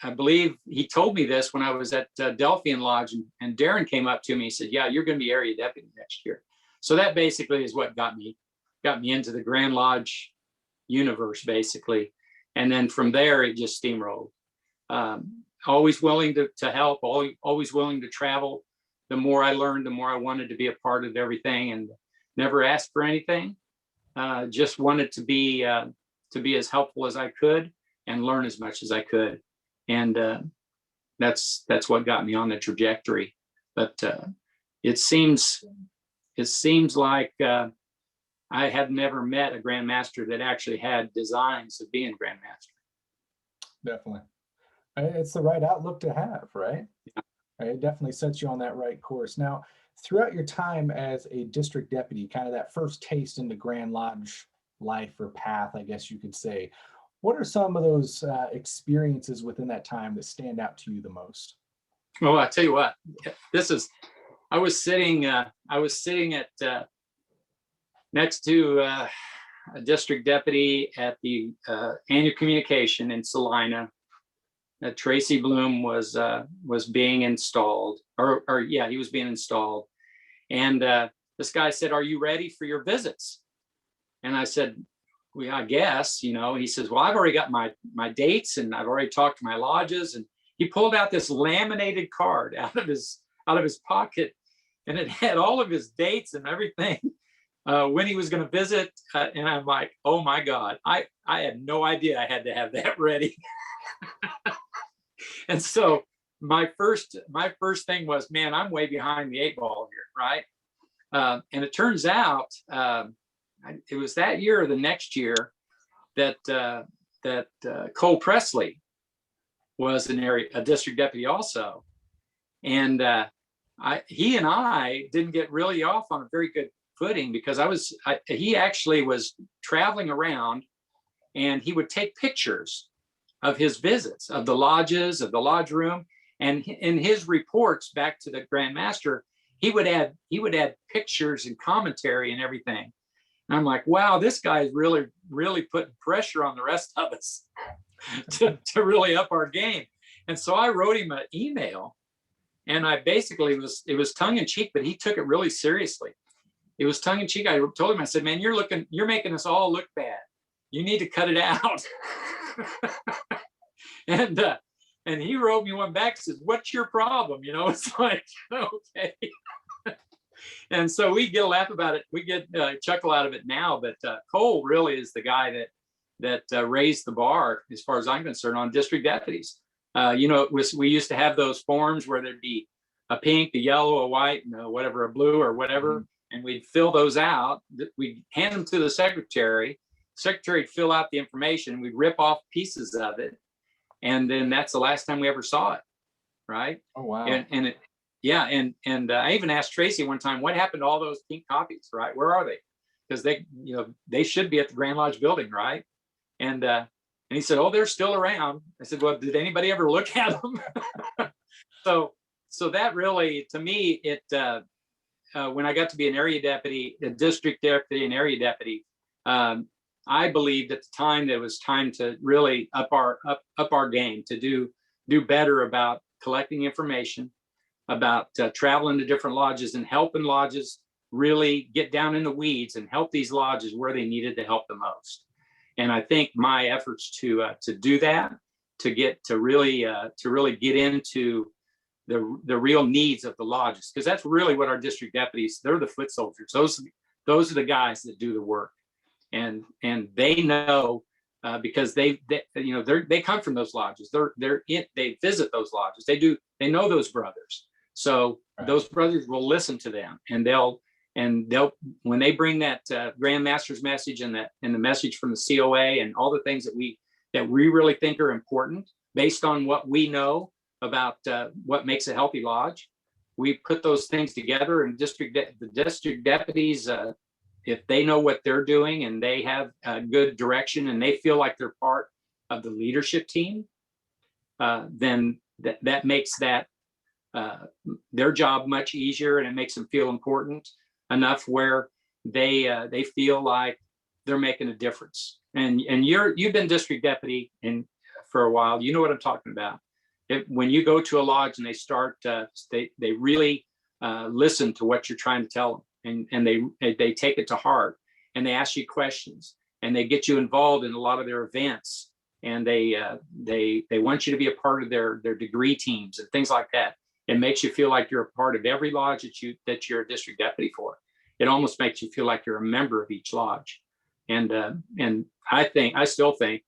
I believe he told me this when I was at Delphian Lodge, and Darren came up to me. He said, "Yeah, you're going to be area deputy next year." So that basically is what got me into the Grand Lodge universe, basically. And then from there, it just steamrolled. Always willing to help, always willing to travel. The more I learned, the more I wanted to be a part of everything, and never asked for anything. Just wanted to be as helpful as I could and learn as much as I could. And that's what got me on the trajectory. But it seems like I have never met a grandmaster that actually had designs of being grandmaster. Definitely. It's the right outlook to have, right? Yeah. It definitely sets you on that right course. Now, throughout your time as a district deputy, kind of that first taste into Grand Lodge life or path, I guess you could say, what are some of those experiences within that time that stand out to you the most? Well, I tell you what, I was sitting at next to a district deputy at the annual communication in Salina. Tracy Bloom was being installed, or yeah, he was being installed. And this guy said, "Are you ready for your visits?" And I said, "Well, I guess, you know." He says, "Well, I've already got my dates, and I've already talked to my lodges." And he pulled out this laminated card out of his pocket, and it had all of his dates and everything when he was going to visit. And I'm like, oh my God, I had no idea I had to have that ready. And so my first thing was, man, I'm way behind the 8 ball here, right? And it turns out it was that year or the next year that Cole Presley was a district deputy also, and he and I didn't get really off on a very good footing, because he actually was traveling around, and he would take pictures of his visits, of the lodges, of the lodge room, and in his reports back to the Grand Master, he would add pictures and commentary and everything. And I'm like, wow, this guy is really, really putting pressure on the rest of us to really up our game. And so I wrote him an email, and I basically it was tongue in cheek, but he took it really seriously. It was tongue in cheek. I told him, I said, "Man, you're making us all look bad. You need to cut it out." And he wrote me one back, says, "What's your problem?" You know, it's like, okay. And so we get a laugh about it. We get a chuckle out of it now. But Cole really is the guy that raised the bar, as far as I'm concerned, on district deputies. You know, we used to have those forms where there'd be a pink, a yellow, a white, and whatever, a blue or whatever. And we'd fill those out. We'd hand them to the secretary. The secretary would fill out the information. We'd rip off pieces of it. And then that's the last time we ever saw it. Right. Oh, wow. And I even asked Tracy one time, what happened to all those pink copies, right? Where are they? Because they should be at the Grand Lodge building, right? And he said, "Oh, they're still around." I said, "Well, did anybody ever look at them?" So that really, to me, when I got to be an area deputy, a district deputy, an area deputy, I believed at the time that it was time to really up our game, to do better about collecting information, about traveling to different lodges and helping lodges really get down in the weeds and help these lodges where they needed the help the most. And I think my efforts to do that, to really get into the real needs of the lodges, because that's really what our district deputies, they're the foot soldiers. Those are the guys that do the work, and they know because they come from those lodges. They visit those lodges. They know those brothers. So right. Those brothers will listen to them, and they'll when they bring that Grand Master's message and the message from the COA and all the things that we really think are important based on what we know about what makes a healthy lodge, we put those things together. And the district deputies, if they know what they're doing and they have good direction and they feel like they're part of the leadership team, then that makes their job much easier, and it makes them feel important enough where they feel like they're making a difference. And you've been district deputy for a while, you know what I'm talking about. When you go to a lodge and they start, they really listen to what you're trying to tell them, and they take it to heart, and they ask you questions, and they get you involved in a lot of their events, and they want you to be a part of their degree teams and things like that. It makes you feel like you're a part of every lodge that you're a district deputy for. It almost makes you feel like you're a member of each lodge. And I still think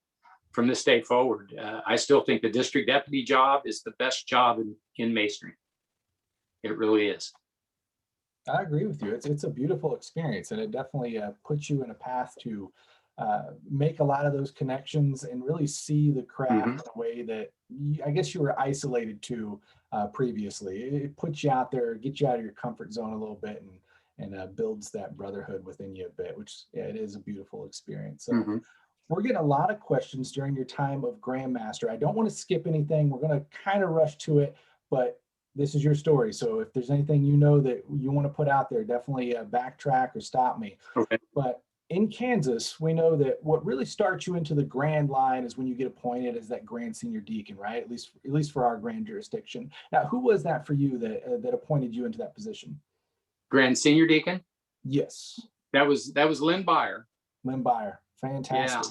from this day forward, I still think the district deputy job is the best job in masonry. It really is. I agree with you. It's a beautiful experience, and it definitely puts you in a path to make a lot of those connections and really see the craft in a way that I guess you were isolated to previously. It puts you out there, gets you out of your comfort zone a little bit, and builds that brotherhood within you a bit, which it is a beautiful experience. So we're getting a lot of questions during your time of Grandmaster. I don't want to skip anything. We're going to kind of rush to it, but this is your story. So if there's anything that you want to put out there, definitely backtrack or stop me. Okay. But in Kansas, we know that what really starts you into the grand line is when you get appointed as that grand senior deacon, right? At least for our grand jurisdiction. Now, who was that for you that appointed you into that position? Grand senior deacon? Yes. That was Lynn Byer. Lynn Byer. Fantastic. Yeah.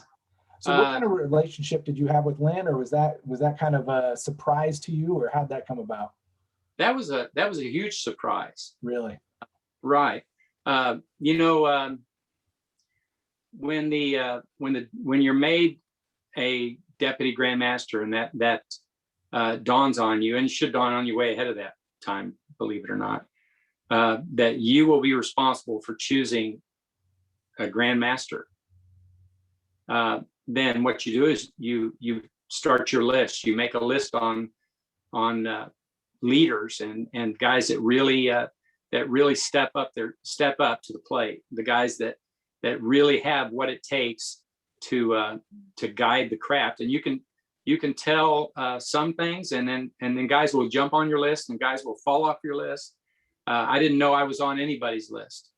So what kind of relationship did you have with Lynn, or was that kind of a surprise to you, or how'd that come about? That was a huge surprise. Really? Right. When you're made a deputy grandmaster, and that dawns on you, and it should dawn on you way ahead of that time, believe it or not, that you will be responsible for choosing a grandmaster. Then what you do is you start your list. You make a list on leaders and guys that really step up to the plate. The guys that really have what it takes to guide the craft. And you can tell some things, and then guys will jump on your list, and guys will fall off your list. I didn't know I was on anybody's list.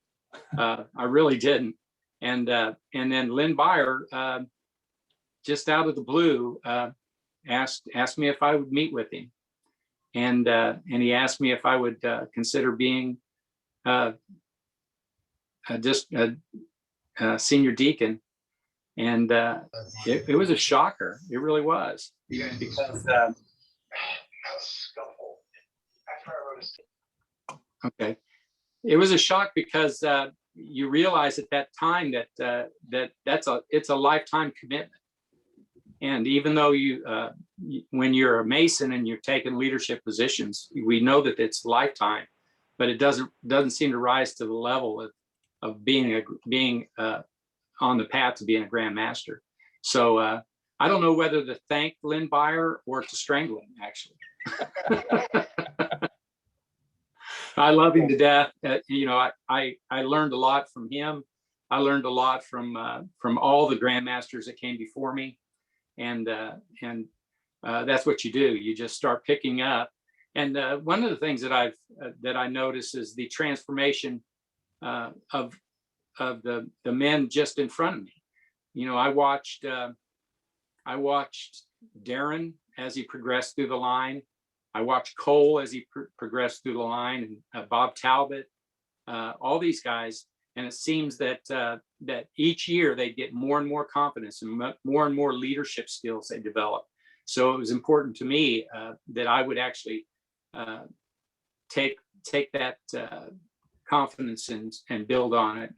I really didn't. And then Lynn Byer, just out of the blue, asked me if I would meet with him, and he asked me if I would consider being just a senior deacon, and it was a shocker. It really was, because okay, it was a shock because you realize at that time that it's a lifetime commitment. And even though when you're a Mason and you're taking leadership positions, we know that it's lifetime, but it doesn't seem to rise to the level of being on the path to being a Grand Master. So I don't know whether to thank Lynn Byer or to strangle him, actually. I love him to death. I learned a lot from him. I learned a lot from all the grandmasters that came before me, and that's what you do. You just start picking up. And one of the things that I noticed is the transformation of the men just in front of me. I watched Darren as he progressed through the line. I watched Cole as he progressed through the line, and Bob Talbot, all these guys. And it seems that each year they get more and more confidence and more leadership skills they develop. So it was important to me that I would actually take that confidence and build on it,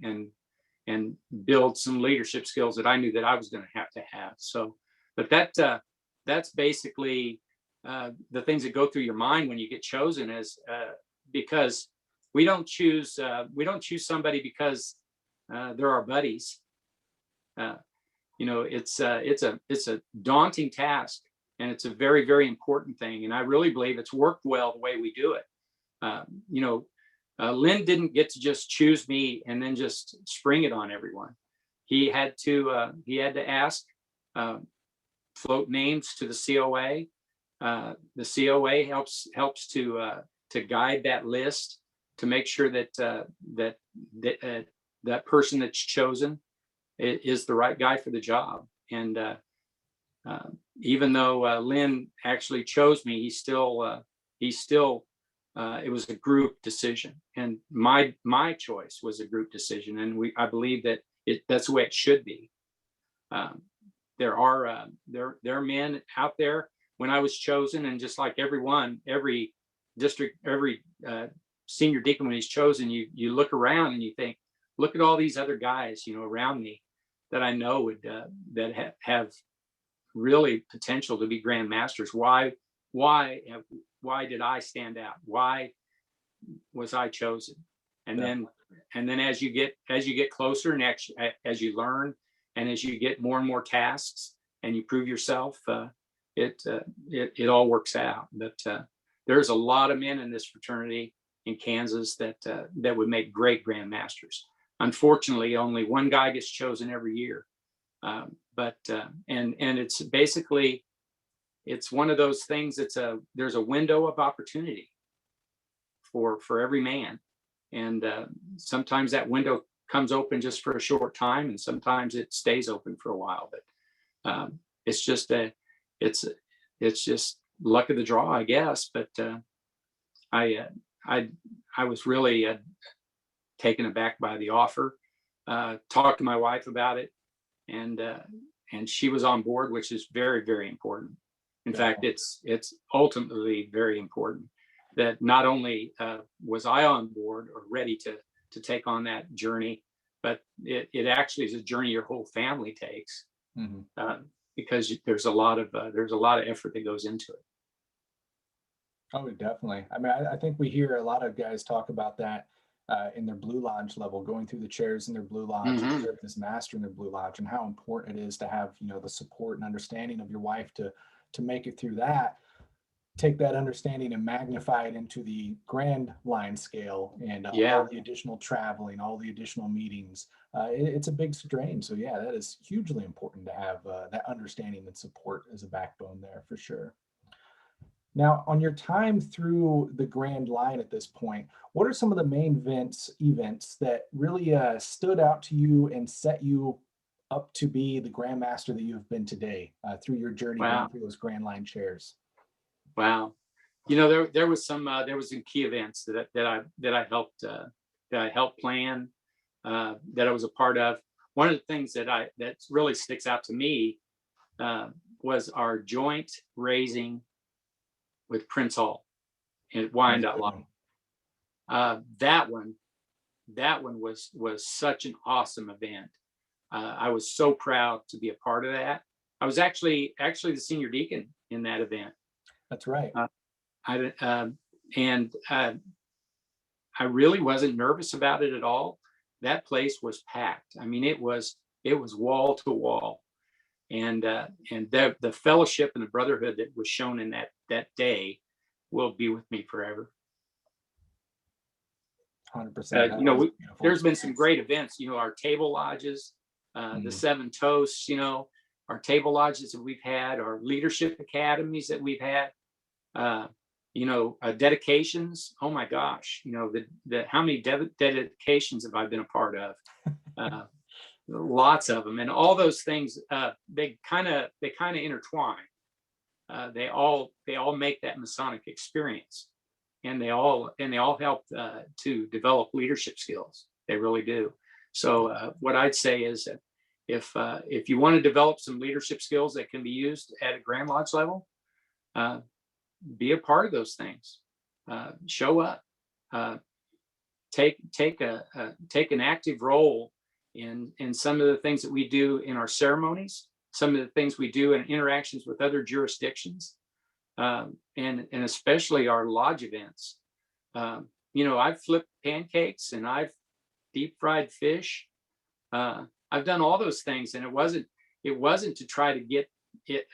and build some leadership skills that I knew that I was going to have. So, but that's basically the things that go through your mind when you get chosen, is because we don't choose somebody because they're our buddies. It's a daunting task, and it's a very, very important thing. And I really believe it's worked well the way we do it. Lynn didn't get to just choose me and then just spring it on everyone. He had to ask, float names to the COA. The COA helps to guide that list, to make sure that that person that's chosen is the right guy for the job. And Even though Lynn actually chose me, it was a group decision, and my choice was a group decision, and I believe that that's the way it should be. There are men out there. When I was chosen, and just like every district, every senior deacon, when he's chosen, you look around and you think, look at all these other guys, around me that I know would have really potential to be Grand Masters. Why did I stand out? Why was I chosen? And then as you get closer, and as you learn, and as you get more and more tasks, and you prove yourself, it all works out. But there's a lot of men in this fraternity in Kansas that would make great Grand Masters. Unfortunately, only one guy gets chosen every year. But it's basically, it's one of those things. There's a window of opportunity for every man, and sometimes that window comes open just for a short time, and sometimes it stays open for a while. But it's just luck of the draw, I guess. But I was really taken aback by the offer. Talked to my wife about it, and she was on board, which is very, very important. In fact, it's ultimately very important that not only was I on board or ready to take on that journey, but it actually is a journey your whole family takes, because there's a lot of effort that goes into it. Oh, definitely. I mean, I think we hear a lot of guys talk about that in their Blue Lodge level, going through the chairs in their Blue Lodge, and serve as master in their Blue Lodge, and how important it is to have, the support and understanding of your wife to make it through that. Take that understanding and magnify it into the grand line scale, and all the additional traveling, all the additional meetings. It's a big strain. So yeah, that is hugely important to have that understanding and support as a backbone there, for sure. Now, on your time through the grand line at this point, what are some of the main events that really stood out to you and set you up to be the Grandmaster that you have been today through your journey going through those grand line chairs? Wow. There was some key events that I helped plan, that I was a part of. One of the things that really sticks out to me was our joint raising with Prince Hall at Wyandotte Lodge. That one was such an awesome event. I was so proud to be a part of that. I was actually the senior deacon in that event. That's right. I really wasn't nervous about it at all. That place was packed. I mean, it was wall to wall, and the fellowship and the brotherhood that was shown in that day will be with me forever. 100%. There's been some great events. Our table lodges, the 7 toasts. Our table lodges that we've had, our leadership academies that we've had. Dedications. Oh my gosh, how many dedications have I been a part of? Lots of them, and all those things. They kind of intertwine. They all make that Masonic experience, and they all help to develop leadership skills. They really do. So what I'd say is that if you want to develop some leadership skills that can be used at a Grand Lodge level, be a part of those things. Show up. Take an active role in some of the things that we do in our ceremonies, some of the things we do in interactions with other jurisdictions, and especially our lodge events. I've flipped pancakes and I've deep fried fish. I've done all those things, and it wasn't to try to get it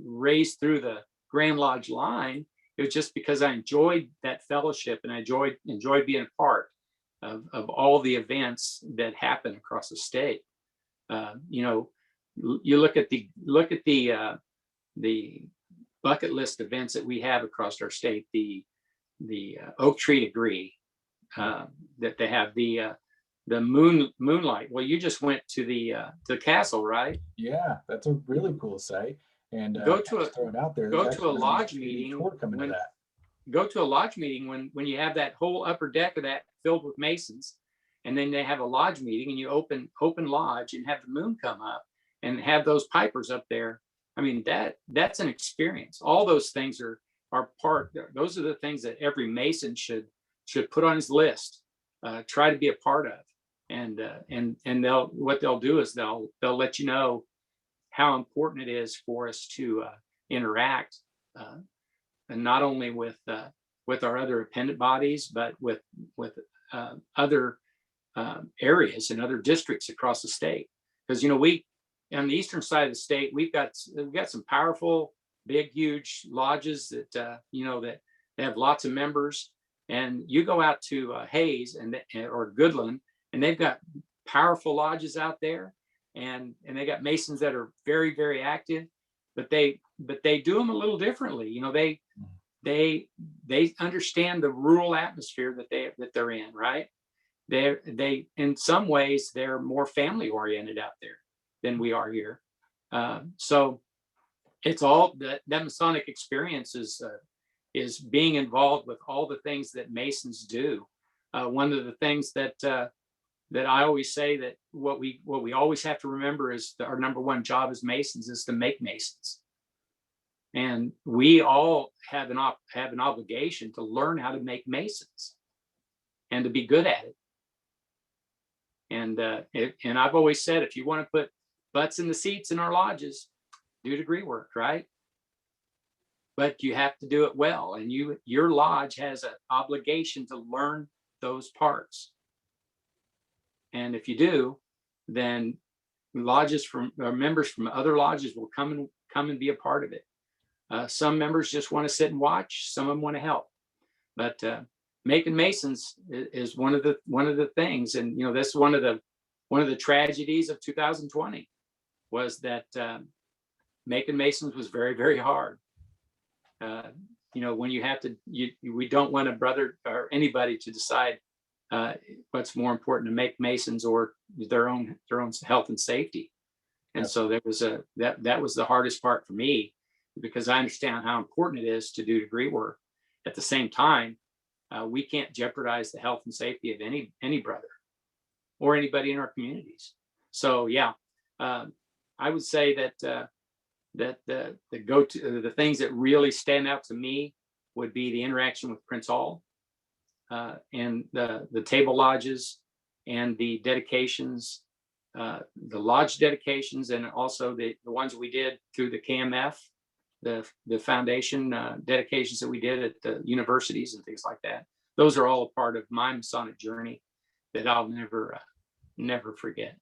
raised through the Grand Lodge line. It was just because I enjoyed that fellowship, and I enjoyed being a part of all the events that happen across the state. You look at the bucket list events that we have across our state. The oak tree degree that they have, the moonlight. Well, you just went to the castle, right? Yeah, that's a really cool site. And go to a just throw it out there. go There's to a actually lodge a meeting tour coming to when that. go to a lodge meeting when you have that whole upper deck of that filled with Masons, and then they have a lodge meeting and you open lodge and have the moon come up and have those pipers up there. I mean, that's an experience. All those things are part. Those are the things that every Mason should put on his list. Try to be a part of, and what they'll do is they'll let you know how important it is for us to interact, and not only with our other appendant bodies, but with other areas and other districts across the state. Because we on the eastern side of the state, we've got some powerful, big, huge lodges that that they have lots of members. And you go out to Hayes or Goodland, and they've got powerful lodges out there, and they got Masons that are very, very active, but they do them a little differently. They understand the rural atmosphere that they're in, right? They in some ways they're more family oriented out there than we are here. So it's all that Masonic experience is being involved with all the things that Masons do. One of the things that I always say, that what we always have to remember is our number one job as Masons is to make Masons. And we all have an obligation to learn how to make Masons and to be good at it. And I've always said, if you want to put butts in the seats in our lodges, do degree work, right? But you have to do it well, and your lodge has an obligation to learn those parts. And if you do, then members from other lodges will come and be a part of it. Some members just want to sit and watch. Some of them want to help. But making Masons is one of the things, and that's one of the tragedies of 2020 was that making Masons was very, very hard. When you have to, we don't want a brother or anybody to decide what's more important, to make Masons or their own health and safety. And so there was that was the hardest part for me, because I understand how important it is to do degree work. At the same time, we can't jeopardize the health and safety of any brother or anybody in our communities. So I would say that the things that really stand out to me would be the interaction with Prince Hall, and the table lodges and the dedications, the lodge dedications, and also the ones we did through the KMF, the foundation dedications that we did at the universities and things like that. Those are all a part of my Masonic journey that I'll never forget.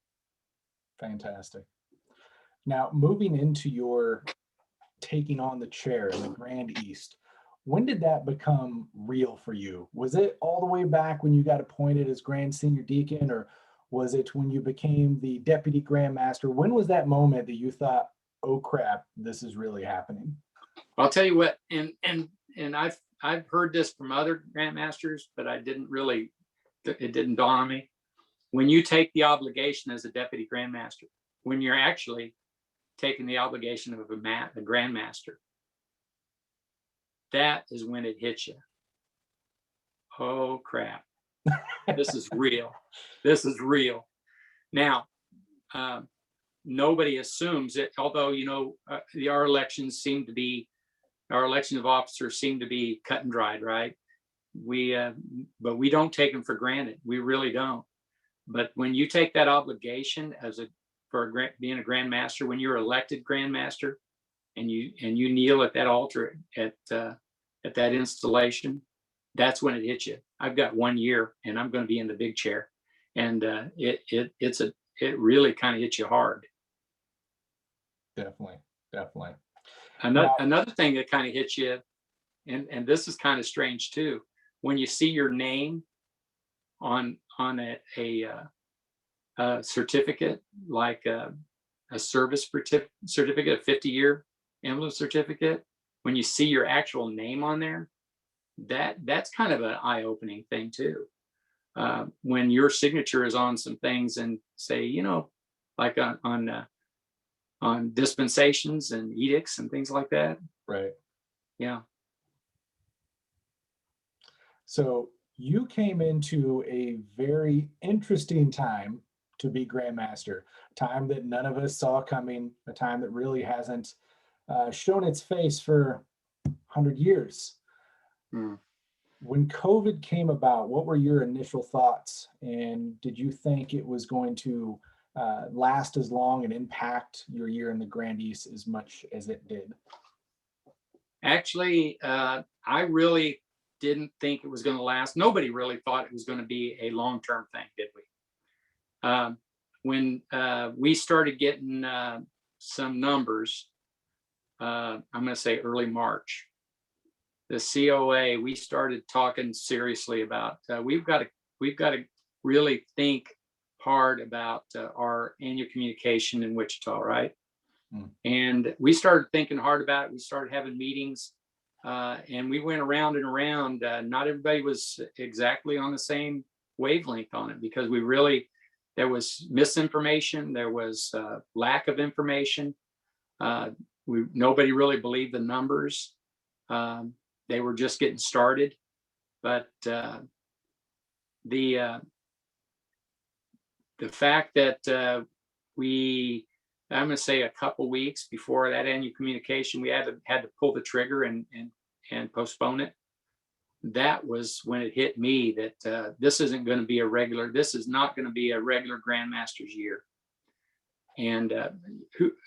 Fantastic. Now, moving into your taking on the chair in the Grand East, when did that become real for you? Was it all the way back when you got appointed as Grand Senior Deacon, or was it when you became the Deputy Grand Master? When was that moment that you thought, oh crap, this is really happening? I'll tell you what, and I've heard this from other Grand Masters, but it didn't dawn on me. When you take the obligation as a Deputy Grand Master, when you're actually taking the obligation of a Grand Master, that is when it hits you. Oh crap, this is real. This is real. Now, nobody assumes it, although our election of officers seem to be cut and dried, right? But we don't take them for granted. We really don't. But when you take that obligation being a Grand Master, when you're elected Grand Master, and you kneel at that altar at that installation, that's when it hits you. I've got 1 year, and I'm going to be in the big chair, and it really kind of hits you hard. Definitely. Another thing that kind of hits you, and this is kind of strange too, when you see your name on a certificate, like a service certificate, a 50-year emblem certificate, when you see your actual name on there, that's kind of an eye-opening thing too. When your signature is on some things, and say, like on on dispensations and edicts and things like that. Right. Yeah. So you came into a very interesting time to be Grandmaster, time that none of us saw coming, a time that really hasn't shown its face for 100 years. Mm. When COVID came about, what were your initial thoughts? And did you think it was going to last as long and impact your year in the Grand East as much as it did? Actually, I really didn't think it was going to last. Nobody really thought it was going to be a long-term thing, did we? When we started getting some numbers, I'm going to say early March, the COA, we started talking seriously about we've got to really think hard about our annual communication in Wichita, right? And we started thinking hard about it. We started having meetings, and we went around and around. Not everybody was exactly on the same wavelength on it, because there was misinformation, there was lack of information. Nobody really believed the numbers. They were just getting started, but the fact that I'm going to say a couple weeks before that annual communication, we had to pull the trigger and postpone it. That was when it hit me that this is not going to be a regular Grandmaster's year. And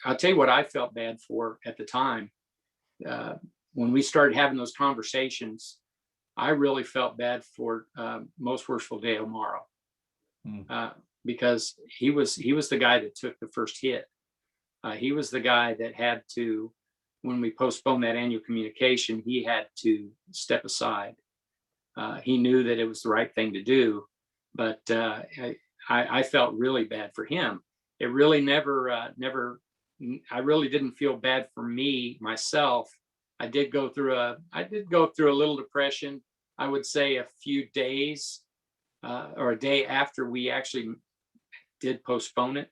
I'll tell you what I felt bad for at the time. When we started having those conversations, I really felt bad for Most Worshipful Deo Morrow, because he was the guy that took the first hit. He was the guy that had to, when we postponed that annual communication, he had to step aside. He knew that it was the right thing to do, but I felt really bad for him. It really never, I really didn't feel bad for me, myself. I did go through a little depression. I would say a few days or a day after we actually did postpone it.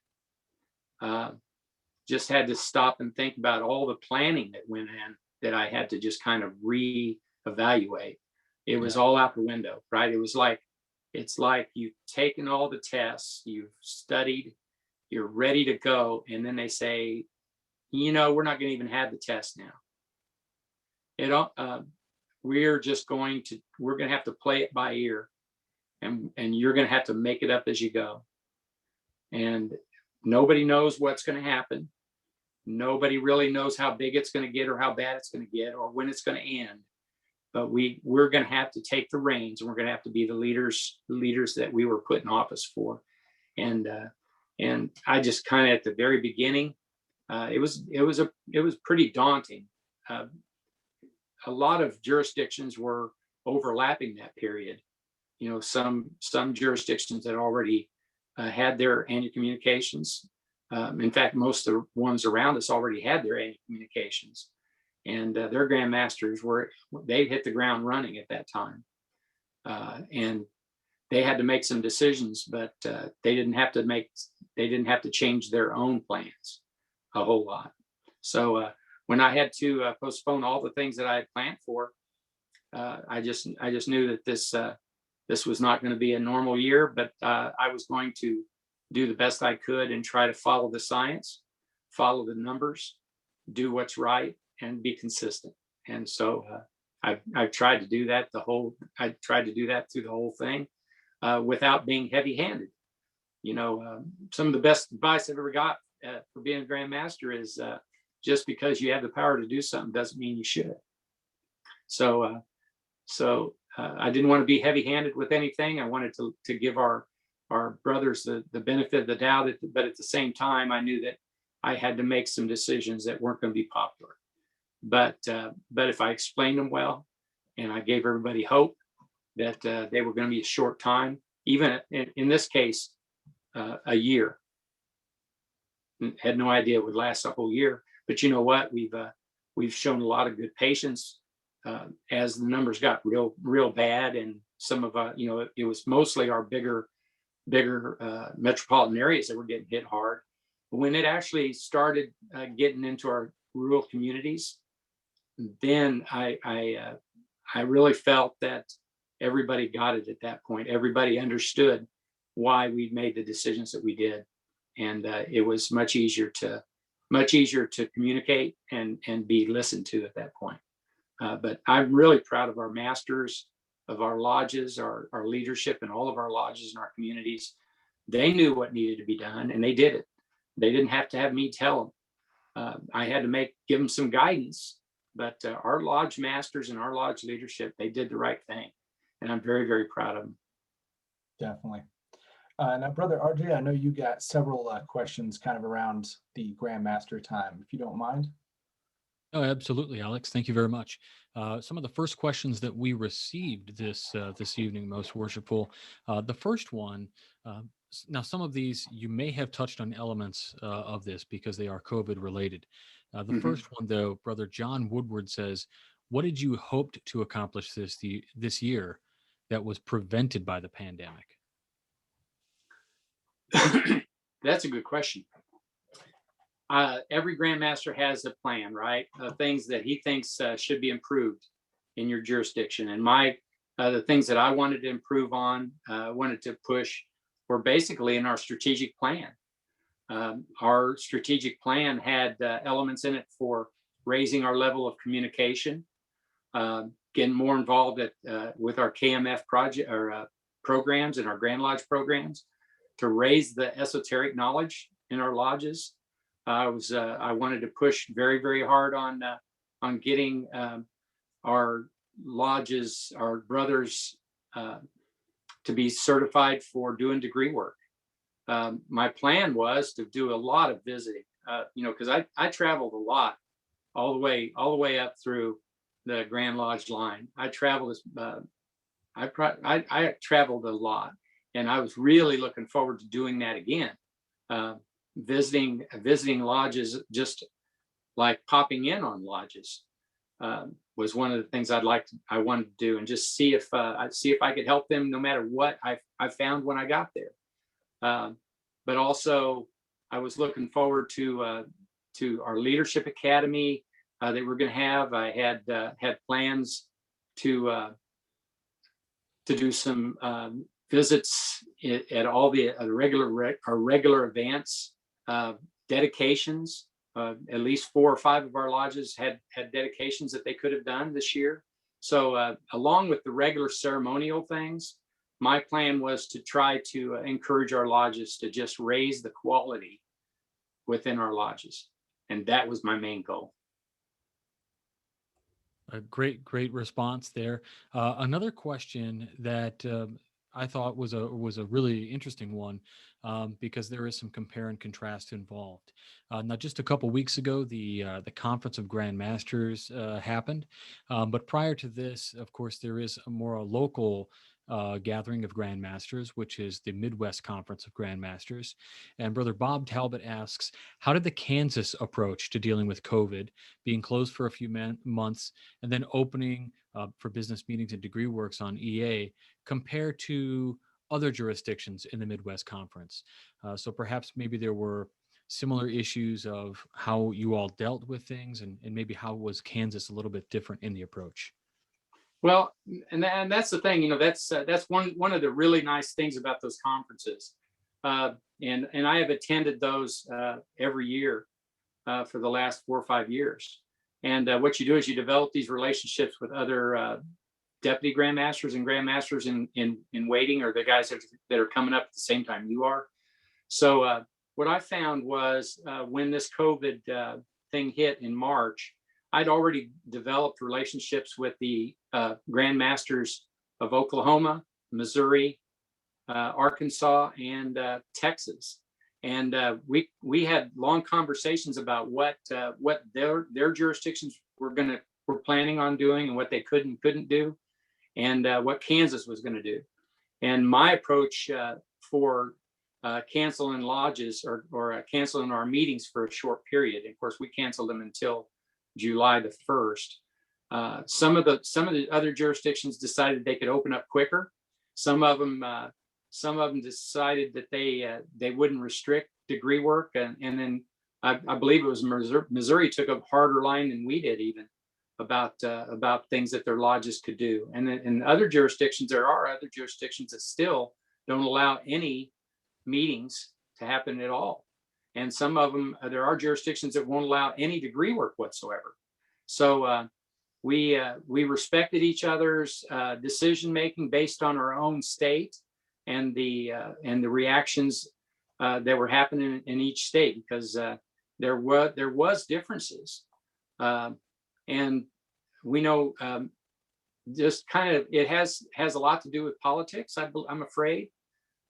Just had to stop and think about all the planning that went in, that I had to just kind of reevaluate. It was all out the window, right? It's like you've taken all the tests, you've studied, you're ready to go, and then they say, we're not going to even have the test now. We're going to have to play it by ear, and you're going to have to make it up as you go. And nobody knows what's going to happen. Nobody really knows how big it's going to get, or how bad it's going to get, or when it's going to end. But we're going to have to take the reins, and we're going to have to be the leaders that we were put in office for. And I just kind of, at the very beginning, it was pretty daunting. A lot of jurisdictions were overlapping that period. Some jurisdictions that already had their annual communications. In fact, most of the ones around us already had their annual communications, and their Grandmasters they hit the ground running at that time, and they had to make some decisions, but they didn't have to change their own plans a whole lot. So when I had to postpone all the things that I had planned for, I just knew that this was not going to be a normal year, but I was going to do the best I could and try to follow the science, follow the numbers, do what's right, and be consistent. And so I've tried to do that I tried to do that through the whole thing without being heavy-handed. Some of the best advice I've ever got for being a Grandmaster is just because you have the power to do something doesn't mean you should. So I didn't want to be heavy-handed with anything. I wanted to give our brothers the benefit of the doubt, but at the same time, I knew that I had to make some decisions that weren't going to be popular. But if I explained them well, and I gave everybody hope that they were going to be a short time, even in this case, a year. Had no idea it would last a whole year. But you know what? We've shown a lot of good patience as the numbers got real bad, and some of it was mostly our bigger metropolitan areas that were getting hit hard. When it actually started getting into our rural communities, then I really felt that everybody got it at that point. Everybody understood why we made the decisions that we did, and it was much easier to communicate and be listened to at that point. But I'm really proud of our masters, of our lodges, our leadership, and all of our lodges in our communities. They knew what needed to be done, and they did it. They didn't have to have me tell them. I had to give them some guidance, but our lodge masters and our lodge leadership, they did the right thing, and I'm very, very proud of them. Definitely. Now, Brother RJ, I know you got several questions kind of around the Grand Master time, if you don't mind. Oh, absolutely, Alex. Thank you very much. Some of the first questions that we received this evening, most worshipful. The first one. Now, some of these you may have touched on elements of this because they are COVID related. The first one, though, Brother John Woodward says, "What did you hoped to accomplish this year that was prevented by the pandemic?" That's a good question. Every grandmaster has a plan, right? Things that he thinks should be improved in your jurisdiction. And the things that I wanted to improve on, wanted to push, were basically in our strategic plan. Our strategic plan had elements in it for raising our level of communication, getting more involved with our KMF project or programs and our Grand Lodge programs, to raise the esoteric knowledge in our lodges. I wanted to push very, very hard on getting our lodges, our brothers, to be certified for doing degree work. My plan was to do a lot of visiting, because I traveled a lot, all the way up through the Grand Lodge line. I traveled I traveled a lot, and I was really looking forward to doing that again. Visiting lodges, just like popping in on lodges, was one of the things I wanted to do, and just see if I could help them no matter what I found when I got there. But also, I was looking forward to our leadership academy that we're going to have. I had plans to do some visits at all the regular events, dedications. At least 4 or 5 of our lodges had dedications that they could have done this year. So along with the regular ceremonial things, my plan was to try to encourage our lodges to just raise the quality within our lodges. And that was my main goal. A great response there. Another question that I thought was a really interesting one, because there is some compare and contrast involved. Now, just a couple weeks ago, the Conference of Grand Masters happened, but prior to this, of course, there is a more local gathering of Grand Masters, which is the Midwest Conference of Grand Masters. And Brother Bob Talbot asks, how did the Kansas approach to dealing with COVID, being closed for a few months and then opening for business meetings and degree works on EA, compare to other jurisdictions in the Midwest Conference? So perhaps maybe there were similar issues of how you all dealt with things, and maybe how was Kansas a little bit different in the approach? Well, and that's the thing, that's one of the really nice things about those conferences. And I have attended those every year for the last 4 or 5 years. And what you do is you develop these relationships with other deputy grandmasters and grandmasters in waiting, or the guys that are coming up at the same time you are. So what I found was when this COVID thing hit in March, I'd already developed relationships with the grandmasters of Oklahoma, Missouri, Arkansas, and Texas. And we had long conversations about what their jurisdictions were planning on doing, and what they could and couldn't do, and what Kansas was going to do. And my approach for canceling lodges or canceling our meetings for a short period. Of course, we canceled them until July the 1st. Some of the other jurisdictions decided they could open up quicker. Some of them some of them decided that they wouldn't restrict degree work, and then I believe it was Missouri took a harder line than we did even about things that their lodges could do. And then in other jurisdictions, there are other jurisdictions that still don't allow any meetings to happen at all. And some of them, there are jurisdictions that won't allow any degree work whatsoever. So we respected each other's decision making based on our own state and the reactions that were happening in each state, because there was differences, and we know just kind of it has a lot to do with politics. I'm afraid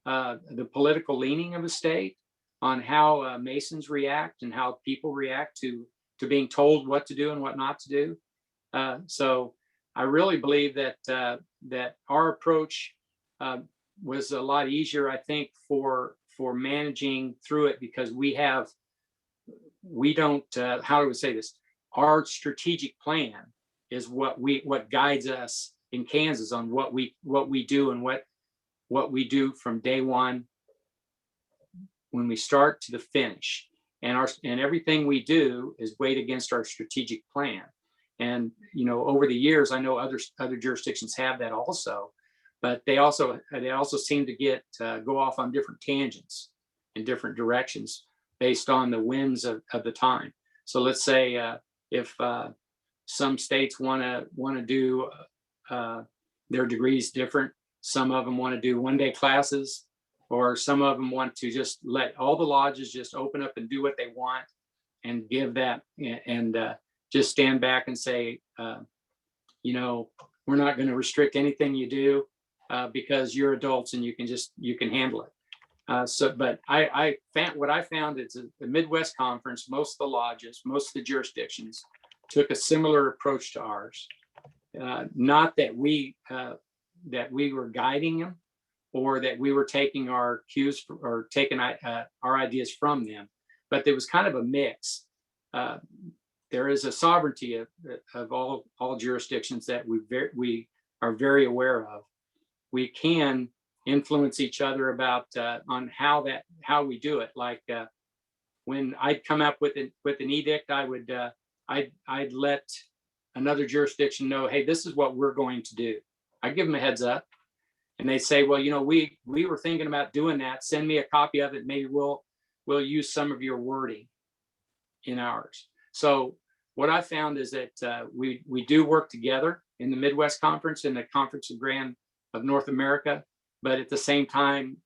the political leaning of a state on how Masons react and how people react to being told what to do and what not to do. So I really believe that that our approach was a lot easier, I think, for managing through it, because we don't how do we say this? Our strategic plan is what guides us in Kansas on what we do and what we do from day one when we start to the finish. And everything we do is weighed against our strategic plan. And over the years, I know other jurisdictions have that also, but they also seem to go off on different tangents in different directions based on the winds of the time. So let's say if some states want to do their degrees different, some of them want to do one-day classes, or some of them want to just let all the lodges just open up and do what they want and give that and just stand back and say, we're not going to restrict anything you do because you're adults and you can handle it. But I found what I found is the Midwest Conference, most of the lodges, most of the jurisdictions took a similar approach to ours. Not that we were guiding them or that we were taking our cues or taking our ideas from them, but there was kind of a mix. There is a sovereignty of all jurisdictions that we are very aware of. We can influence each other about on how we do it. Like when I'd come up with an edict, I'd let another jurisdiction know, hey, this is what we're going to do. I give them a heads up, and they say, well, we were thinking about doing that. Send me a copy of it. Maybe we'll use some of your wording in ours. So what I found is that we do work together in the Midwest Conference and the Conference of North America, but at the same time,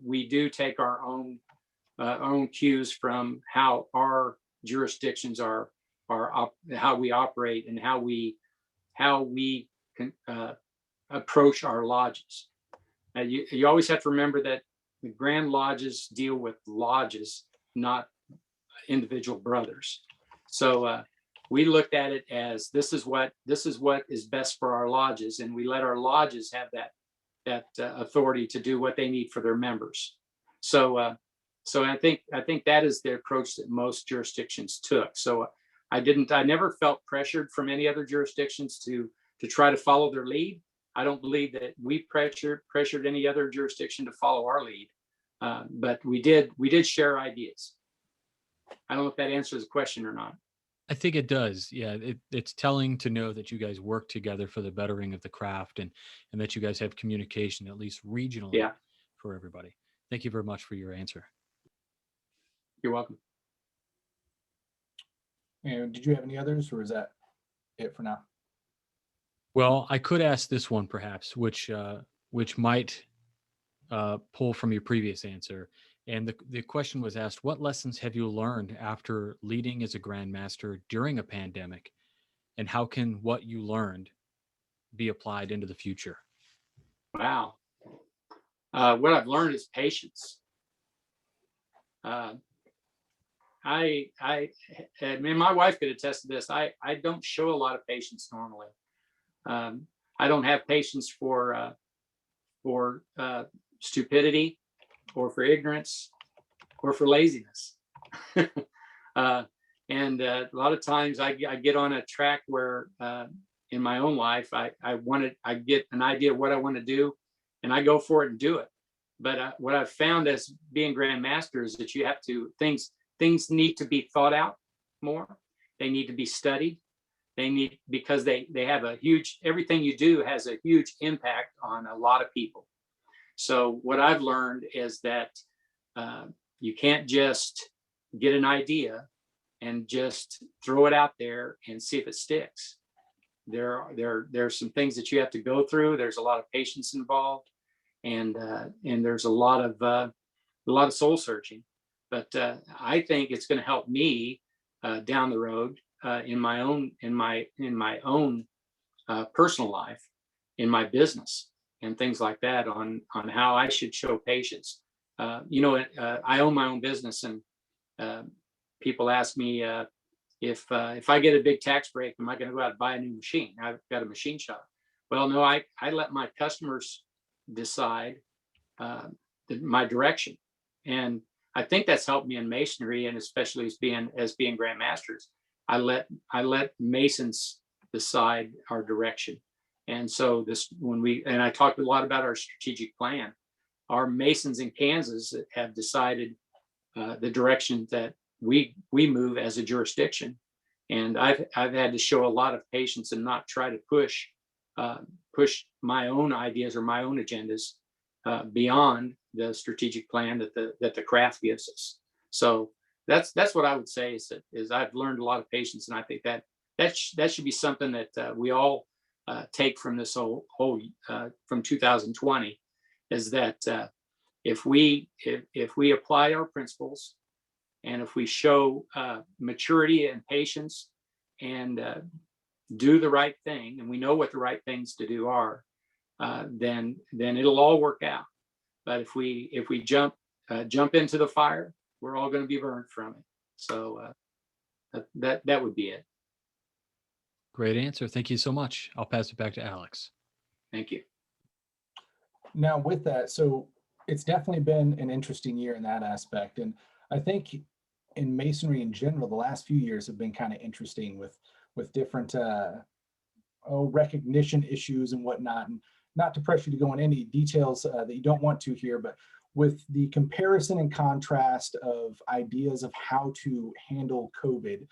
we do take our own cues from how our jurisdictions are how we operate and how we can approach our lodges. You always have to remember that the Grand Lodges deal with lodges, not individual brothers. So we looked at it as this is what is best for our lodges, and we let our lodges have that authority to do what they need for their members. So I think that is the approach that most jurisdictions took. So I never felt pressured from any other jurisdictions to try to follow their lead. I don't believe that we pressured any other jurisdiction to follow our lead, but we did share ideas. I don't know if that answers the question or not. I think it does. Yeah, it's telling to know that you guys work together for the bettering of the craft, and that you guys have communication, at least regionally, for everybody. Thank you very much for your answer. You're welcome. And did you have any others, or is that it for now? Well, I could ask this one perhaps, which might pull from your previous answer. And the question was asked, what lessons have you learned after leading as a Grandmaster during a pandemic? And how can what you learned be applied into the future? Wow. What I've learned is patience. I mean, my wife could attest to this. I don't show a lot of patience normally. I don't have patience for stupidity, or for ignorance, or for laziness. And a lot of times I get on a track where in my own life, I get an idea of what I want to do, and I go for it and do it. But what I've found as being grandmaster is that you have to things need to be thought out more. They need to be studied. They need, because they have a huge, everything you do has a huge impact on a lot of people. So what I've learned is that you can't just get an idea and just throw it out there and see if it sticks. There's some things that you have to go through. There's a lot of patience involved, and there's a lot of soul searching. But I think it's going to help me down the road in my own personal life, in my business, and things like that, on how I should show patience. I own my own business, and people ask me if I get a big tax break, am I going to go out and buy a new machine? I've got a machine shop. Well, no, I let my customers decide my direction, and I think that's helped me in masonry, and especially as being grandmasters. I let masons decide our direction, and so I talked a lot about our strategic plan. Our masons in Kansas have decided the direction that we move as a jurisdiction, and I've had to show a lot of patience and not try to push my own ideas or my own agendas beyond the strategic plan that the craft gives us. So that's what I would say is I've learned a lot of patience, and I think that should be something that we all take from this whole from 2020, is that if we apply our principles, and if we show maturity and patience, and do the right thing, and we know what the right things to do are, then it'll all work out. But if we jump into the fire, we're all going to be burned from it. So that would be it. Great answer. Thank you so much. I'll pass it back to Alex. Thank you. Now with that, so it's definitely been an interesting year in that aspect. And I think in masonry in general, the last few years have been kind of interesting with different recognition issues and whatnot. And not to pressure you to go into any details that you don't want to here, but with the comparison and contrast of ideas of how to handle COVID,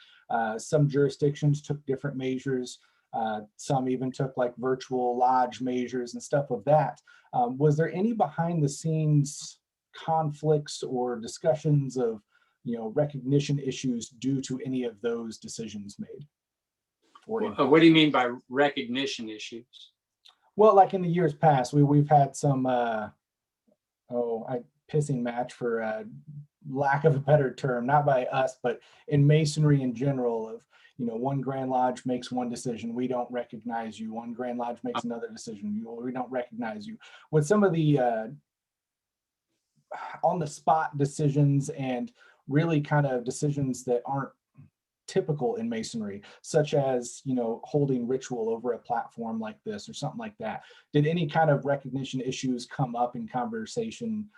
some jurisdictions took different measures. Some even took like virtual lodge measures and stuff of that. Was there any behind the scenes conflicts or discussions of, recognition issues due to any of those decisions made? What do you mean by recognition issues? Well, like in the years past, we've had some pissing match, for lack of a better term, not by us, but in masonry in general, of one Grand Lodge makes one decision, we don't recognize you. One Grand Lodge makes another decision, we don't recognize you. With some of the on the spot decisions, and really kind of decisions that aren't typical in masonry, such as holding ritual over a platform like this or something like that. Did any kind of recognition issues come up in conversation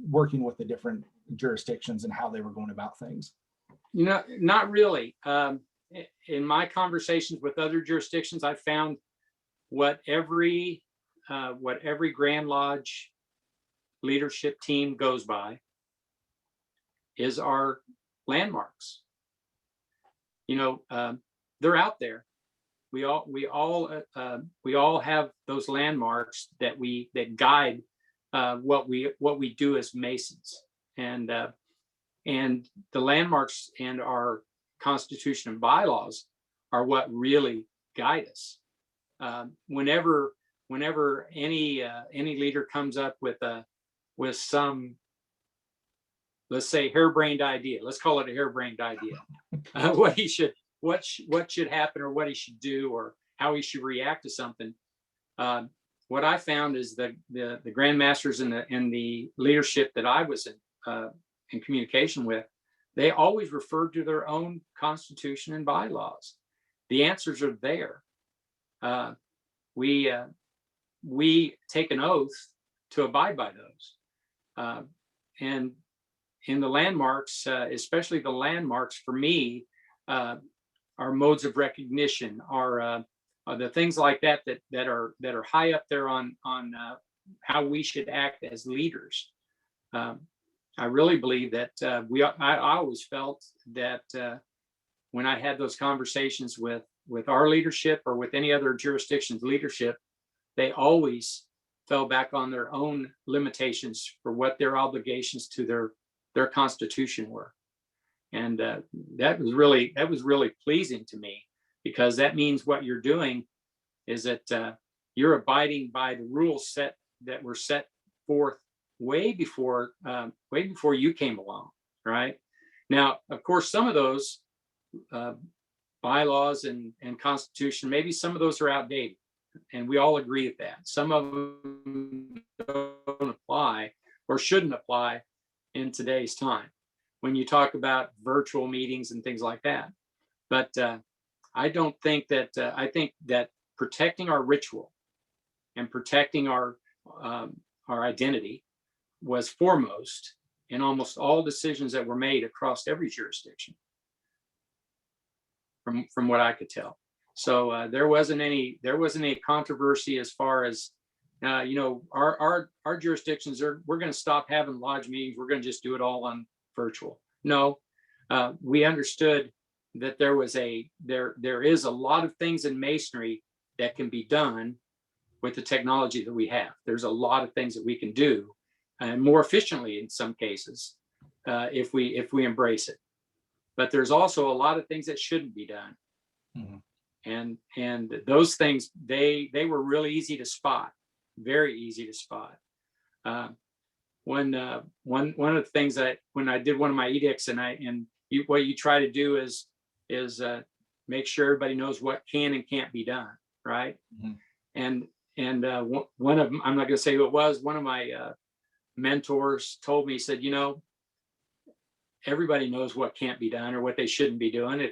working with the different jurisdictions and how they were going about things? Not really. In my conversations with other jurisdictions, I found what every Grand Lodge leadership team goes by is our landmarks. They're out there. We all have those landmarks that guide what we do as masons, and the landmarks and our Constitution and bylaws are what really guide us. Whenever any leader comes up with some, let's say, harebrained idea, let's call it a harebrained idea, what should happen, or what he should do, or how he should react to something. What I found is that the grandmasters and the leadership that I was in communication with, they always referred to their own Constitution and bylaws. The answers are there. We take an oath to abide by those. And in the landmarks, especially the landmarks for me, our modes of recognition are the things like that are high up there on how we should act as leaders. I really believe that I always felt that when I had those conversations with our leadership or with any other jurisdiction's leadership, they always fell back on their own limitations for what their obligations to their constitution were. And that was really pleasing to me, because that means what you're doing is that you're abiding by the rules that were set forth way before you came along, right? Now, of course, some of those bylaws and constitution, maybe some of those are outdated, and we all agree with that. Some of them don't apply or shouldn't apply in today's time when you talk about virtual meetings and things like that. But I don't think that I think that protecting our ritual and protecting our identity was foremost in almost all decisions that were made across every jurisdiction, from what I could tell. So there wasn't any controversy as far as our jurisdictions we're going to stop having lodge meetings. We're going to just do it all on virtual. No, we understood that there is a lot of things in masonry that can be done with the technology that we have. There's a lot of things that we can do, and more efficiently in some cases, if we embrace it. But there's also a lot of things that shouldn't be done. Mm-hmm. And those things, they were really easy to spot, very easy to spot. One of the things when I did one of my edicts, what you try to do is make sure everybody knows what can and can't be done, right? Mm-hmm. And one of them, I'm not going to say who it was, one of my mentors told me, he said, everybody knows what can't be done or what they shouldn't be doing,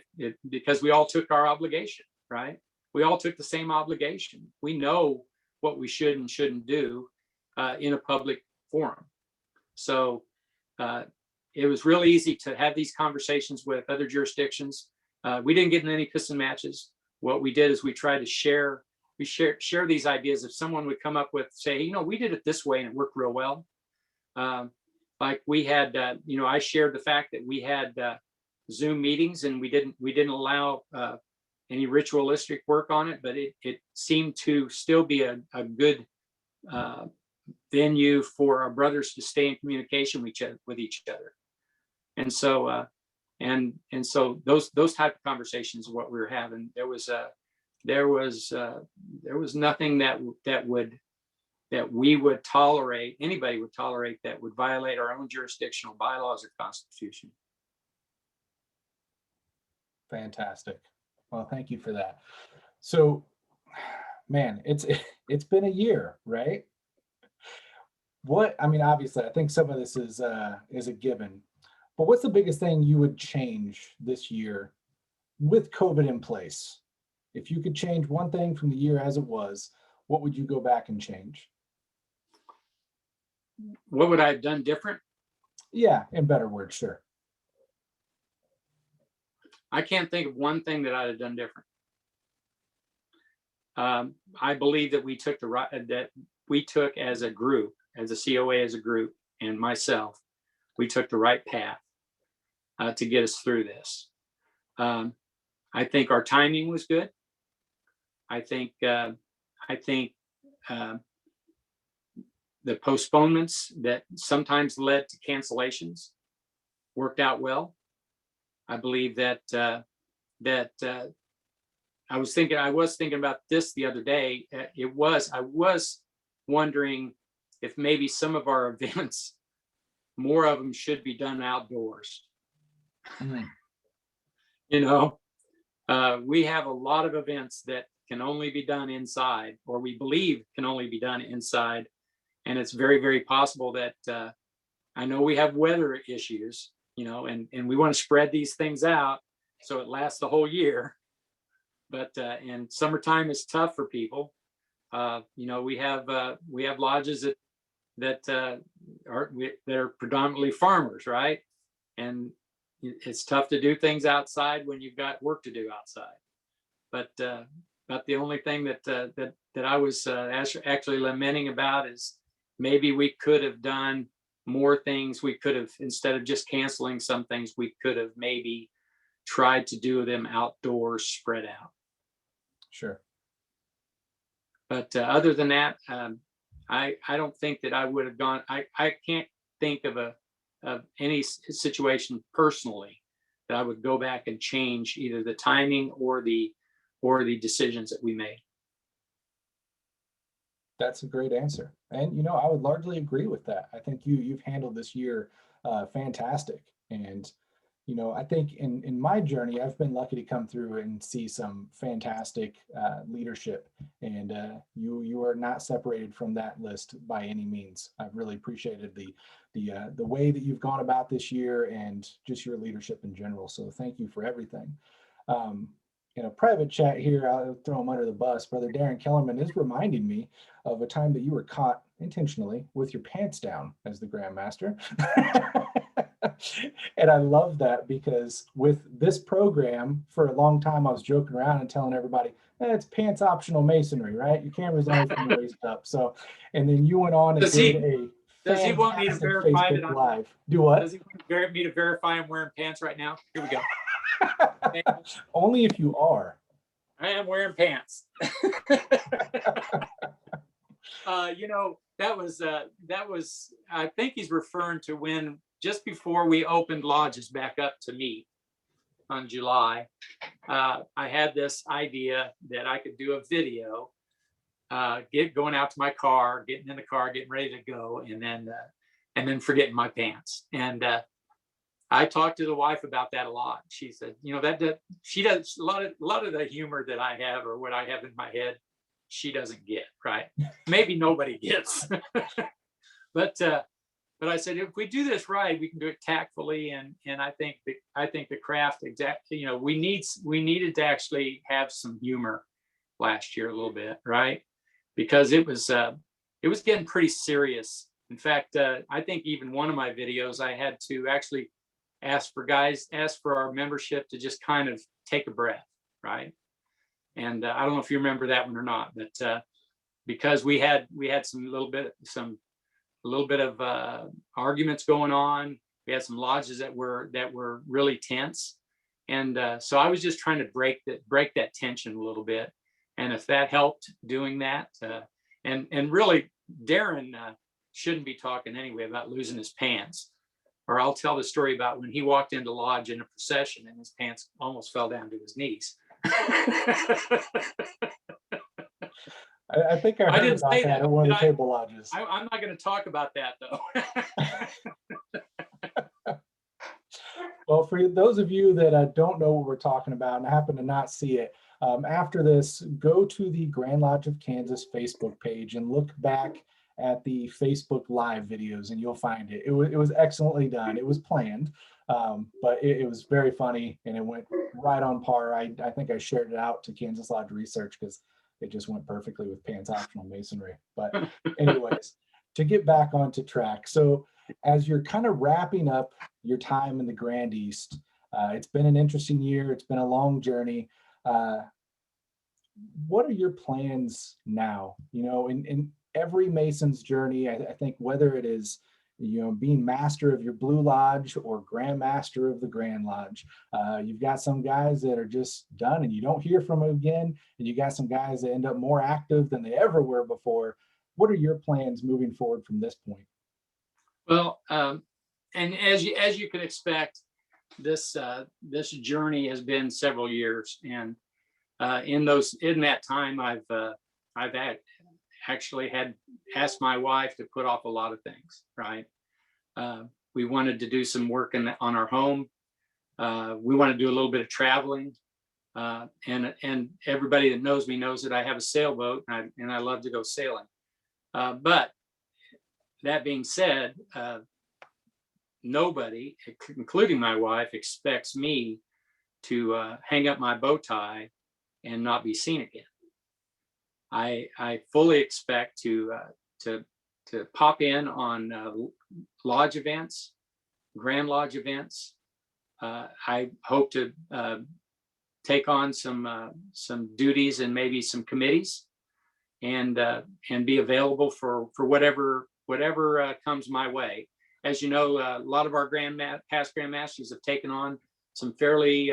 because we all took our obligation, right? We all took the same obligation. We know what we should and shouldn't do in a public forum. So it was really easy to have these conversations with other jurisdictions. We didn't get in any pissing matches. What we did is we tried to share these ideas. If someone would come up with, say, we did it this way and it worked real well. Like we had, I shared the fact that we had Zoom meetings, and we didn't allow any ritualistic work on it, but it seemed to still be a good venue for our brothers to stay in communication with each other. And so so those type of conversations are what we were having. There was nothing that we would tolerate, anybody would tolerate, that would violate our own jurisdictional bylaws or constitution. Fantastic. Well, thank you for that. So, man, it's been a year, right? Obviously, I think some of this is a given, but what's the biggest thing you would change this year with COVID in place? If you could change one thing from the year as it was, what would you go back and change? What would I have done different? Yeah, in better words, sure. I can't think of one thing that I'd have done different. I believe that we took as a group, as a COA, as a group, and myself, we took the right path to get us through this. I think our timing was good. I think the postponements that sometimes led to cancellations worked out well. I believe that I was thinking about this the other day. I was wondering if maybe some of our events, more of them should be done outdoors. Mm. We have a lot of events that can only be done inside, or we believe can only be done inside. And it's very, very possible that I know we have weather issues, and we want to spread these things out so it lasts the whole year. But and summertime is tough for people. We have lodges that are predominantly farmers, right? And it's tough to do things outside when you've got work to do outside. But the only thing that I was actually lamenting about is maybe we could have done more things. We could have, instead of just canceling some things, we could have maybe tried to do them outdoors, spread out. Sure. But other than that, I don't think that I would have gone. I can't think of any situation personally that I would go back and change either the timing or the decisions that we made. That's a great answer. And you know, I would largely agree with that. I think you've handled this year fantastic. And you know, I think in my journey, I've been lucky to come through and see some fantastic leadership. And you are not separated from that list by any means. I've really appreciated the way that you've gone about this year and just your leadership in general. So thank you for everything. In a private chat here, I'll throw him under the bus. Brother Darren Kellerman is reminding me of a time that you were caught intentionally with your pants down as the Grandmaster. And I love that because with this program, for a long time, I was joking around and telling everybody, it's pants optional masonry, right? Your camera's only from the waist up. So, and then you went on and did a does he want me to verify Facebook Live. Do what? Does he want me to verify I'm wearing pants right now? Here we go. Only if you are. I am wearing pants. You know, that was, I think he's referring to when, just before we opened lodges back up to meet on July, I had this idea that I could do a video, going out to my car, getting in the car, getting ready to go, and then forgetting my pants. And I talked to the wife about that a lot. She said, you know, that she does a lot of the humor that I have or what I have in my head, she doesn't get, right? Maybe nobody gets. But I said, if we do this right, we can do it tactfully, and I think the craft, exactly, you know, we needed to actually have some humor last year a little bit, right? Because it was getting pretty serious. In fact, I think even one of my videos, I had to actually ask for our membership to just kind of take a breath, right? And I don't know if you remember that one or not, but because we had some little bit of arguments going on. We had some lodges that were really tense, and so I was just trying to break that tension a little bit. And if that helped doing that, and really, Darren shouldn't be talking anyway about losing his pants. Or I'll tell the story about when he walked into lodge in a procession and his pants almost fell down to his knees. I think I heard about that at one of the table lodges. I'm not going to talk about that, though. Well, for those of you that don't know what we're talking about and happen to not see it, after this, go to the Grand Lodge of Kansas Facebook page and look back at the Facebook Live videos, and you'll find it. It was excellently done. It was planned, but it was very funny, and it went right on par. I think I shared it out to Kansas Lodge Research because it just went perfectly with pants optional masonry. But anyways, to get back onto track. So as you're kind of wrapping up your time in the Grand East, it's been an interesting year. It's been a long journey. What are your plans now? You know, in every Mason's journey, I think whether it is, you know, being master of your Blue Lodge or Grand Master of the Grand Lodge, you've got some guys that are just done and you don't hear from them again, and you got some guys that end up more active than they ever were before. What are your plans moving forward from this point? Well, and as you can expect, this journey has been several years, and in that time, I've actually had asked my wife to put off a lot of things, right? We wanted to do some work on our home. We want to do a little bit of traveling. And everybody that knows me knows that I have a sailboat and I love to go sailing. But that being said, nobody, including my wife, expects me to hang up my bow tie and not be seen again. I fully expect to pop in on lodge events, Grand Lodge events. I hope to take on some duties and maybe some committees, and be available for whatever whatever comes my way. As you know, a lot of our past grandmasters have taken on some fairly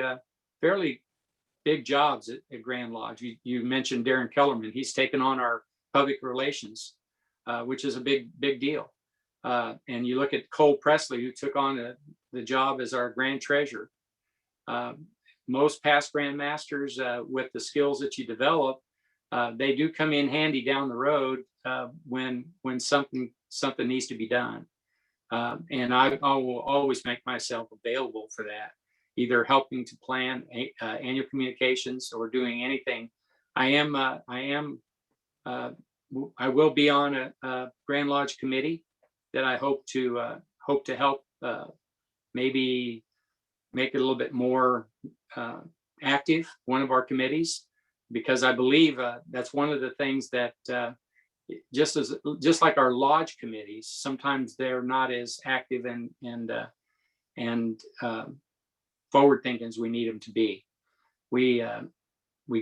big jobs at Grand Lodge. You mentioned Darren Kellerman. He's taken on our public relations, which is a big deal. And you look at Cole Presley, who took on the job as our grand treasurer. Most past grandmasters, with the skills that you develop, they do come in handy down the road when something needs to be done. And I will always make myself available for that, either helping to plan annual communications or doing anything. I will be on a Grand Lodge committee that I hope to help maybe make it a little bit more active, one of our committees, because I believe that's one of the things that just like our lodge committees, sometimes they're not as active and forward thinking as we need them to be. We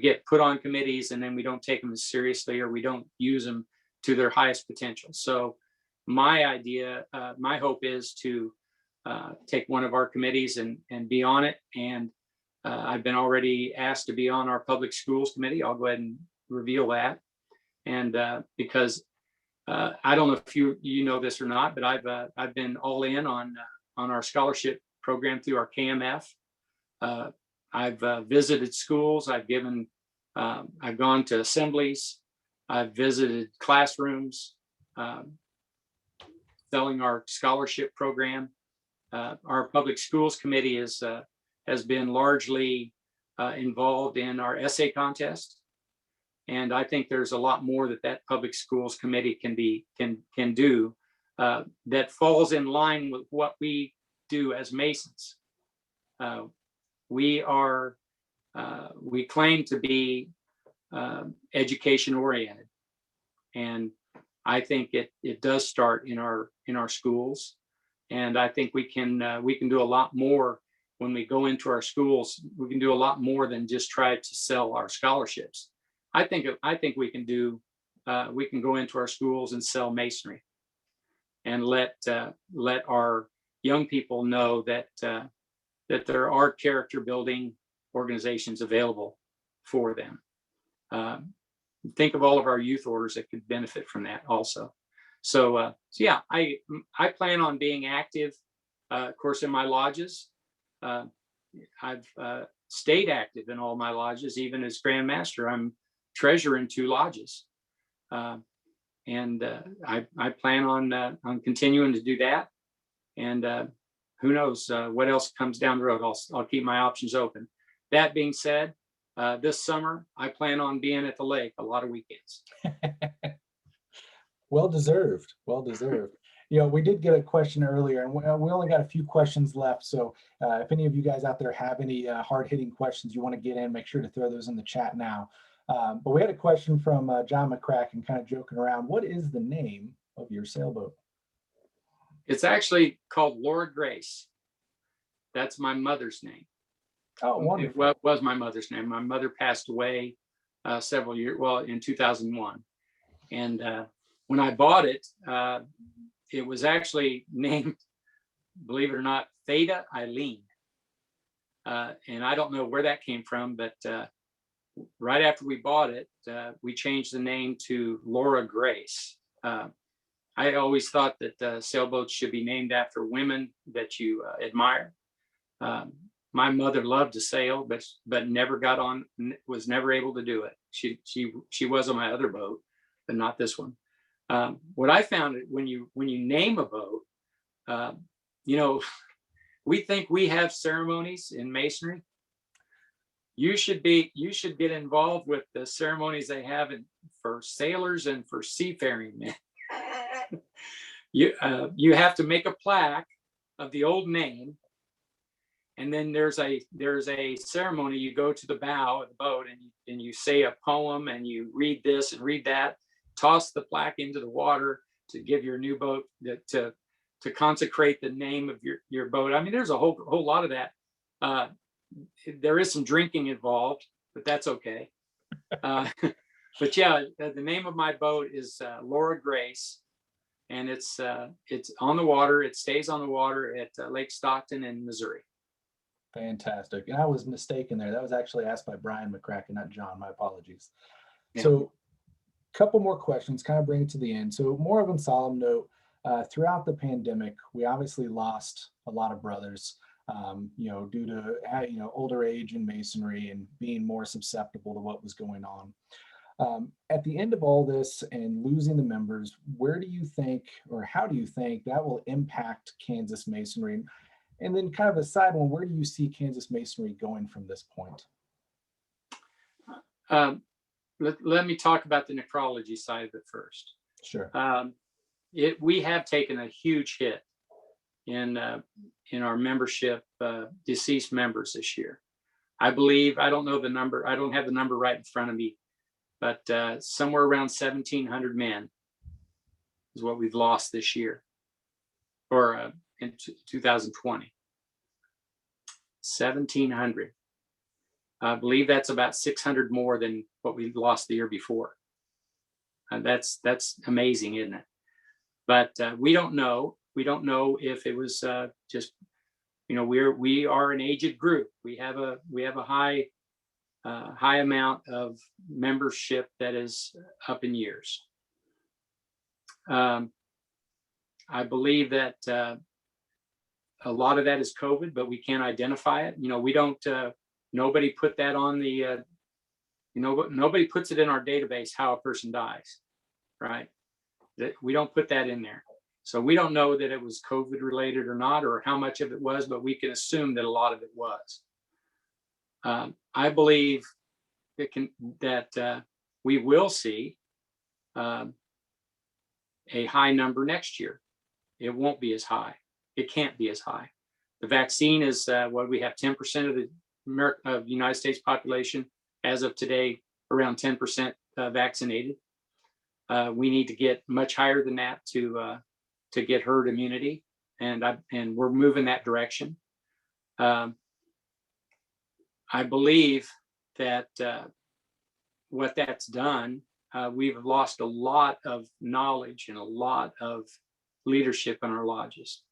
get put on committees and then we don't take them as seriously, or we don't use them to their highest potential. So my idea, my hope is to take one of our committees and be on it. And I've been already asked to be on our public schools committee. I'll go ahead and reveal that. And because I don't know if you know this or not, but I've been all in on our scholarship program through our KMF. I've visited schools. I've gone to assemblies. I've visited classrooms, selling our scholarship program. Our public schools committee has been largely involved in our essay contest. And I think there's a lot more that public schools committee can do that falls in line with what we do as Masons. We claim to be education oriented, and I think it does start in our schools. And I think we can do a lot more when we go into our schools. We can do a lot more than just try to sell our scholarships. I think we can go into our schools and sell Masonry, and let our young people know that there are character building organizations available for them. Think of all of our youth orders that could benefit from that also. So yeah, I plan on being active, of course, in my lodges. I've stayed active in all my lodges, even as Grand Master. I'm treasurer in 2 lodges, and I plan on continuing to do that. And who knows what else comes down the road. I'll keep my options open. That being said, this summer I plan on being at the lake a lot of weekends. Well deserved. Well deserved. You know, we did get a question earlier, and we only got a few questions left. So if any of you guys out there have any hard-hitting questions you want to get in, make sure to throw those in the chat now. But we had a question from John McCracken, kind of joking around. What is the name of your sailboat? It's actually called Laura Grace. That's my mother's name. Oh, wonderful. It was my mother's name. My mother passed away several years, in 2001. And when I bought it, it was actually named, believe it or not, Theta Eileen. And I don't know where that came from, but right after we bought it, we changed the name to Laura Grace. I always thought that sailboats should be named after women that you admire. My mother loved to sail, but never got on, was never able to do it. She was on my other boat, but not this one. What I found, when you name a boat, we think we have ceremonies in Masonry. You should get involved with the ceremonies they have for sailors and for seafaring men. You have to make a plaque of the old name, and then there's a ceremony. You go to the bow of the boat and you say a poem, and you read this and read that, toss the plaque into the water to give your new boat to consecrate the name of your boat. I mean, there's a whole lot of that. There is some drinking involved, but that's okay. But yeah, the name of my boat is Laura Grace. and it's on the water. It stays on the water at Lake Stockton in Missouri. Fantastic. And I was mistaken there. That was actually asked by Brian McCracken, not John. My apologies. Yeah. So, couple more questions, kind of bring it to the end. So, more of a solemn note. Throughout the pandemic, we obviously lost a lot of brothers, due to older age in masonry and being more susceptible to what was going on. At the end of all this and losing the members, where do you think, or how do you think that will impact Kansas Masonry? And then, kind of a side one, where do you see Kansas Masonry going from this point? Let me talk about the necrology side of it first. Sure. We have taken a huge hit in our membership, deceased members this year. I believe, I don't know the number, I don't have the number right in front of me, but somewhere around 1,700 men is what we've lost this year, or in 2020. 1,700. I believe that's about 600 more than what we lost the year before. That's amazing, isn't it? But we don't know. We don't know if it was just, we are an aged group. We have a high amount of membership that is up in years. I believe that a lot of that is COVID, but we can't identify it. We don't. Nobody put that on the. Nobody puts it in our database how a person dies, right? We don't put that in there. So we don't know that it was COVID related or not, or how much of it was, but we can assume that a lot of it was. I believe that we will see a high number next year. It won't be as high. It can't be as high. The vaccine is what we have 10% of the United States population as of today, around 10% vaccinated. We need to get much higher than that to get herd immunity, and we're moving that direction. I believe that what that's done, we've lost a lot of knowledge and a lot of leadership in our lodges.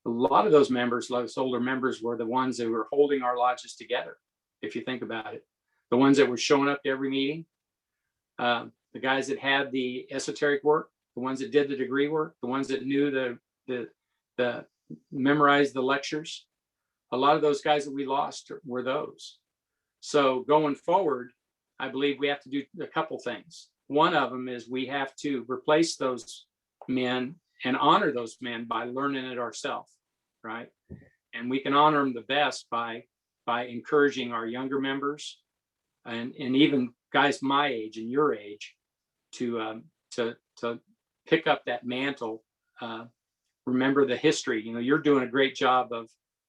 A lot of those members, those older members, were the ones that were holding our lodges together, if you think about it. The ones that were showing up to every meeting, the guys that had the esoteric work, the ones that did the degree work, the ones that knew the memorized the lectures. A lot of those guys that we lost were those. So going forward, I believe we have to do a couple things. One of them is we have to replace those men and honor those men by learning it ourselves, right? And we can honor them the best by encouraging our younger members and even guys my age and your age to pick up that mantle. Remember the history. You're doing a great job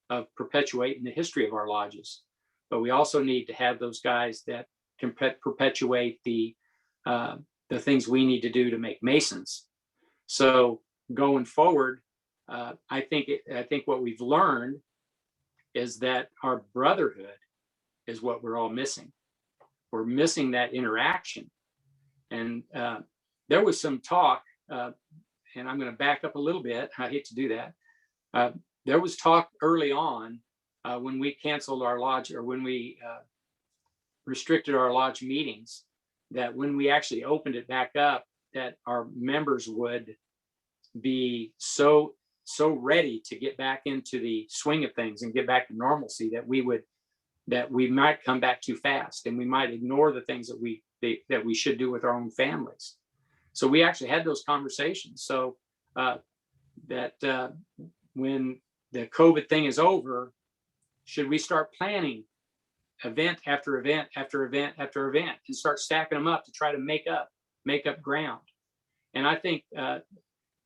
of perpetuating the history of our lodges, but we also need to have those guys that can perpetuate the things we need to do to make Masons. So going forward, I think what we've learned is that our brotherhood is what we're all missing. We're missing that interaction. And there was some talk, and I'm going to back up a little bit. I hate to do that. There was talk early on when we canceled our lodge, or when we restricted our lodge meetings, that when we actually opened it back up, that our members would be so ready to get back into the swing of things and get back to normalcy that we might come back too fast, and we might ignore the things that we should do with our own families. So we actually had those conversations. So that when the COVID thing is over, should we start planning event after event after event after event and start stacking them up to try to make up ground? And I think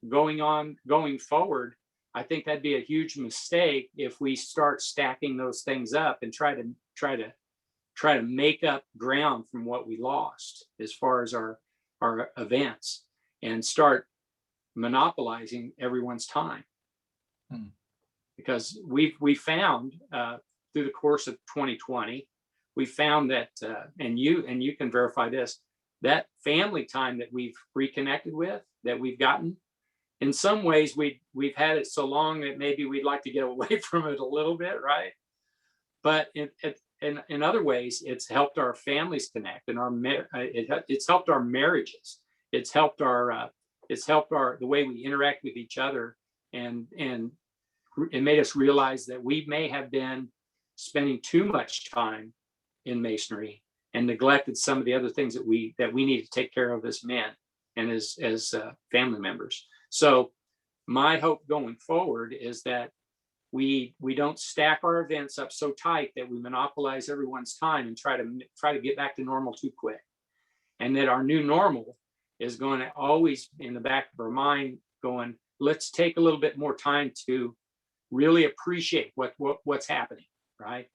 going forward, I think that'd be a huge mistake if we start stacking those things up and try to make up ground from what we lost as far as our events, and start monopolizing everyone's time. Because we found through the course of 2020, we found that, and you can verify this, that family time that we've reconnected with, that we've gotten, in some ways we've had it so long that maybe we'd like to get away from it a little bit, right? But in other ways, it's helped our families connect, and it's helped our marriages. It's helped our the way we interact with each other, and it made us realize that we may have been spending too much time in masonry and neglected some of the other things that we need to take care of as men and as family members. So my hope going forward is that we don't stack our events up so tight that we monopolize everyone's time and try to get back to normal too quick, and that our new normal is going to always in the back of our mind going, let's take a little bit more time to really appreciate what's happening, right?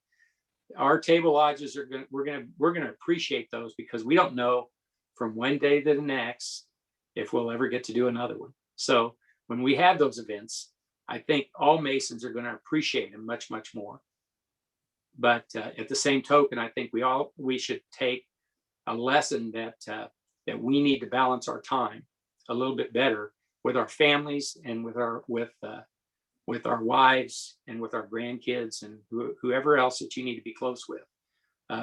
Our table lodges we're gonna appreciate those, because we don't know from one day to the next if we'll ever get to do another one. So when we have those events, I think all Masons are going to appreciate them much, much more. But at the same token, I think we should take a lesson that we need to balance our time a little bit better with our families and with our wives and with our grandkids and whoever else that you need to be close with.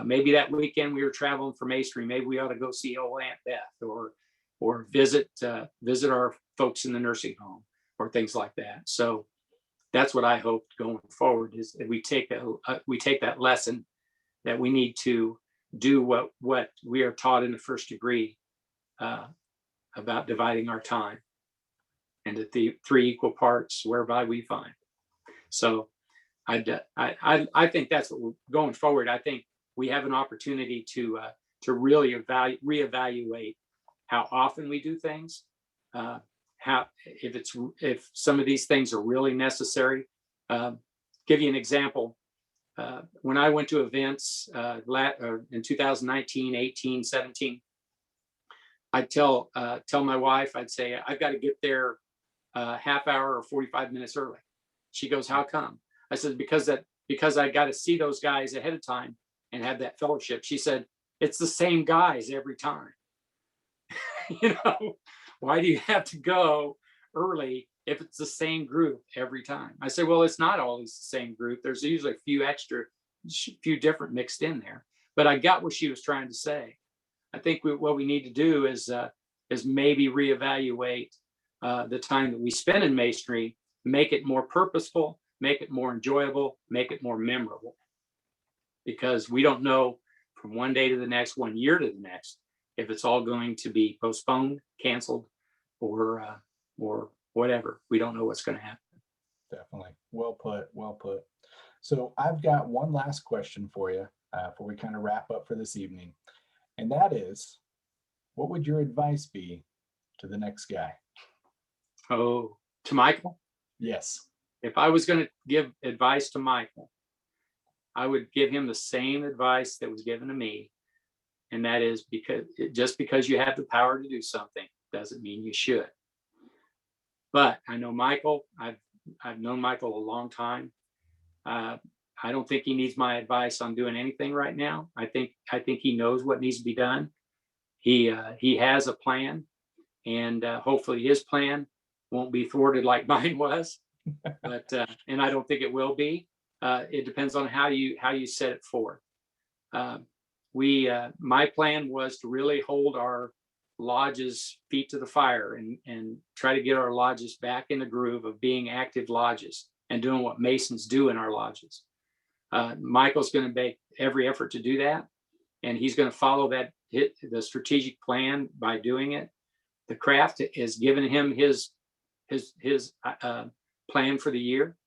Maybe that weekend we were traveling for masonry, maybe we ought to go see old Aunt Beth or visit our folks in the nursing home or things like that. So that's what I hope going forward is that we take that lesson that we need to do what we are taught in the first degree about dividing our time into the 3 equal parts whereby we find. So I think that's what we're going forward. I think we have an opportunity to really reevaluate how often we do things, if some of these things are really necessary. Give you an example. When I went to events in 2019, 18, 17, I'd tell my wife, I'd say, I've got to get there half hour or 45 minutes early. She goes, how come? I said, because I got to see those guys ahead of time and have that fellowship. She said, it's the same guys every time. Why do you have to go early if it's the same group every time? I said, well, it's not always the same group. There's usually a few different mixed in there. But I got what she was trying to say. I think what we need to do is maybe reevaluate the time that we spend in masonry, make it more purposeful, make it more enjoyable, make it more memorable. Because we don't know from one day to the next, 1 year to the next, if it's all going to be postponed, canceled, or whatever. We don't know what's going to happen. Definitely. Well put. So I've got one last question for you before we kind of wrap up for this evening. And that is, what would your advice be to the next guy? Oh, to Michael? Yes. If I was going to give advice to Michael, I would give him the same advice that was given to me. And that is just because you have the power to do something doesn't mean you should. But I know Michael. I've known Michael a long time. I don't think he needs my advice on doing anything right now. I think he knows what needs to be done. He has a plan, and hopefully his plan won't be thwarted like mine was. But and I don't think it will be. It depends on how you set it forth. My plan was to really hold our lodges feet to the fire and try to get our lodges back in the groove of being active lodges and doing what Masons do in our lodges. Michael's going to make every effort to do that, and he's going to follow the strategic plan by doing it. The craft has given him his plan for the year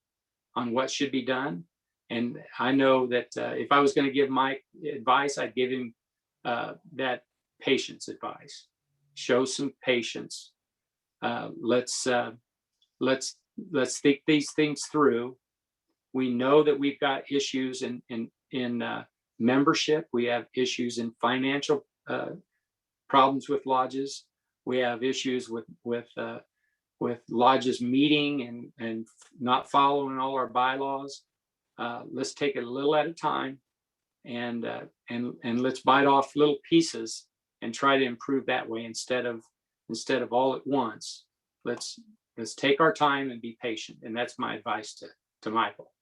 on what should be done. And I know that if I was going to give Mike advice, I'd give him that patience advice. Show some patience. Let's think these things through. We know that we've got issues in membership. We have issues in financial problems with lodges. We have issues with lodges meeting and not following all our bylaws. Let's take it a little at a time, and let's bite off little pieces and try to improve that way instead of all at once. Let's let's take our time and be patient. And that's my advice to Michael.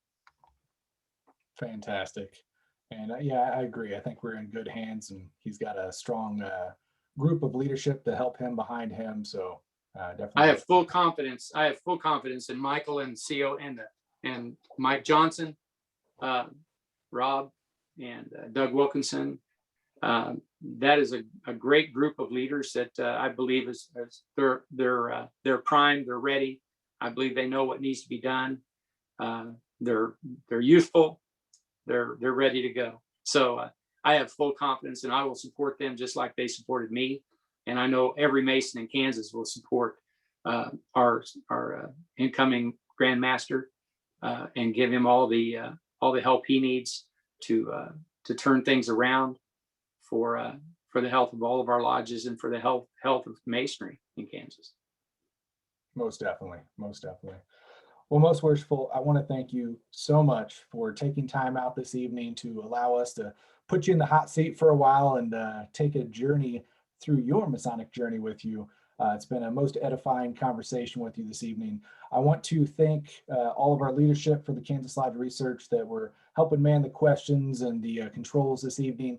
Fantastic. And yeah, I agree. I think we're in good hands, and he's got a strong group of leadership to help him behind him. So definitely. I have full confidence. I have full confidence in Michael and CO and Mike Johnson, Rob, and Doug Wilkinson. That is a great group of leaders that I believe is they're primed, they're ready. I believe they know what needs to be done. They're youthful, they're ready to go. So I have full confidence, and I will support them just like they supported me. And I know every Mason in Kansas will support our incoming Grand Master and give him all the help he needs to turn things around for the health of all of our lodges and for the health of Masonry in Kansas. Most definitely. Most definitely. Well, most worshipful, I want to thank you so much for taking time out this evening to allow us to put you in the hot seat for a while and take a journey through your Masonic journey with you. It's been a most edifying conversation with you this evening. I want to thank all of our leadership for the Kansas Lodge Research that were helping man the questions and the controls this evening.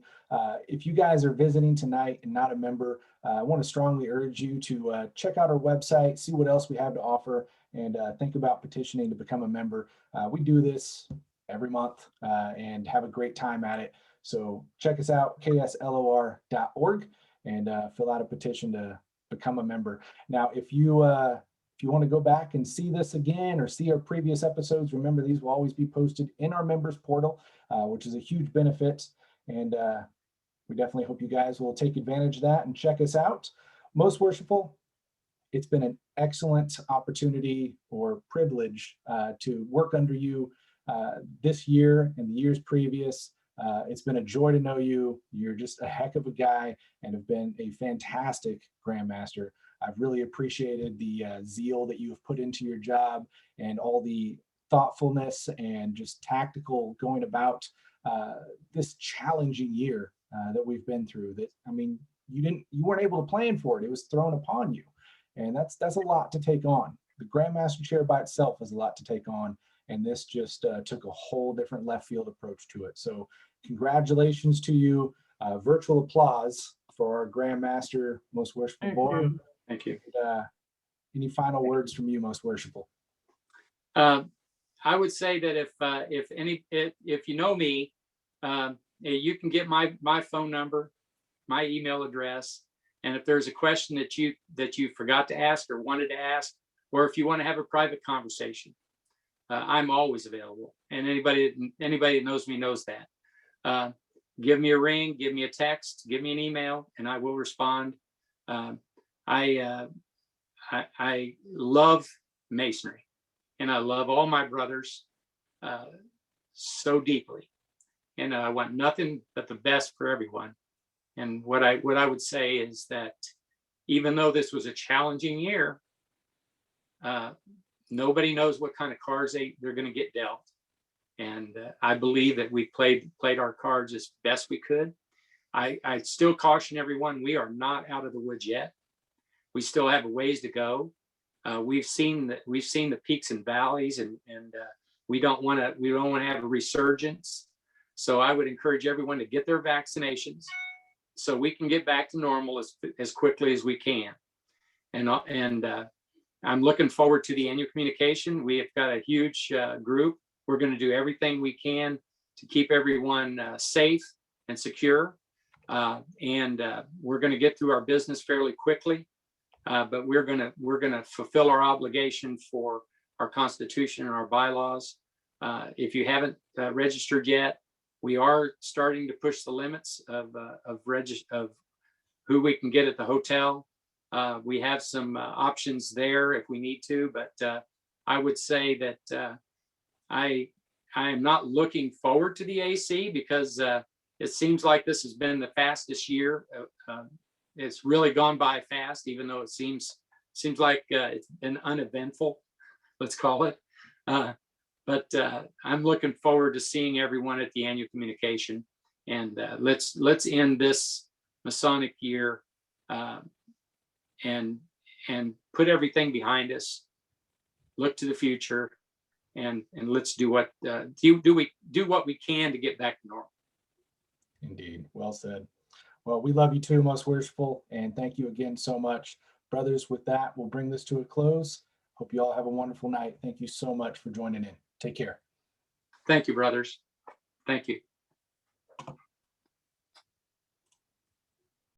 If you guys are visiting tonight and not a member, I want to strongly urge you to check out our website, see what else we have to offer, and think about petitioning to become a member. We do this every month and have a great time at it. So check us out, KSLOR.org, and fill out a petition to become a member. Now, if you want to go back and see this again or see our previous episodes, remember these will always be posted in our members portal, which is a huge benefit. And we definitely hope you guys will take advantage of that and check us out. Most worshipful, it's been an excellent opportunity or privilege to work under you this year and the years previous. It's been a joy to know you. You're just a heck of a guy and have been a fantastic Grandmaster. I've really appreciated the zeal that you have put into your job and all the thoughtfulness and just tactical going about this challenging year that we've been through. That, I mean, you weren't able to plan for it. It was thrown upon you. And that's a lot to take on. The Grandmaster chair by itself is a lot to take on. And this just took a whole different left field approach to it. So congratulations to you. Virtual applause for our Grandmaster, Most Worshipful Borum. Thank you. And, any final words from you, Most Worshipful? I would say that if you know me, you can get my phone number, my email address, and if there's a question that you forgot to ask or wanted to ask, or if you want to have a private conversation, I'm always available. And anybody that knows me knows that. Give me a ring, give me a text, give me an email, and I will respond. I love Masonry, and I love all my brothers so deeply, and I want nothing but the best for everyone. And what I would say is that even though this was a challenging year, nobody knows what kind of cards they're going to get dealt. And I believe that we played our cards as best we could. I still caution everyone, we are not out of the woods yet. We still have a ways to go. We've seen the peaks and valleys, and we don't want to have a resurgence. So I would encourage everyone to get their vaccinations so we can get back to normal as quickly as we can. And I'm looking forward to the annual communication. We have got a huge group. We're going to do everything we can to keep everyone safe and secure. And we're going to get through our business fairly quickly. But we're going to fulfill our obligation for our Constitution and our bylaws. If you haven't registered yet, we are starting to push the limits of who we can get at the hotel. We have some options there if we need to, but I would say that I am not looking forward to the AC because it seems like this has been the fastest year. It's really gone by fast, even though it seems like it's been uneventful, let's call it. But I'm looking forward to seeing everyone at the annual communication, and let's end this Masonic year and put everything behind us look to the future, and let's do what do what we can to get back to normal. Indeed. Well said. Well, we love you too, Most Worshipful, and thank you again so much. Brothers, with that, we'll bring this to a close. Hope you all have a wonderful night. Thank you so much for joining in. Take care. Thank you, brothers. Thank you.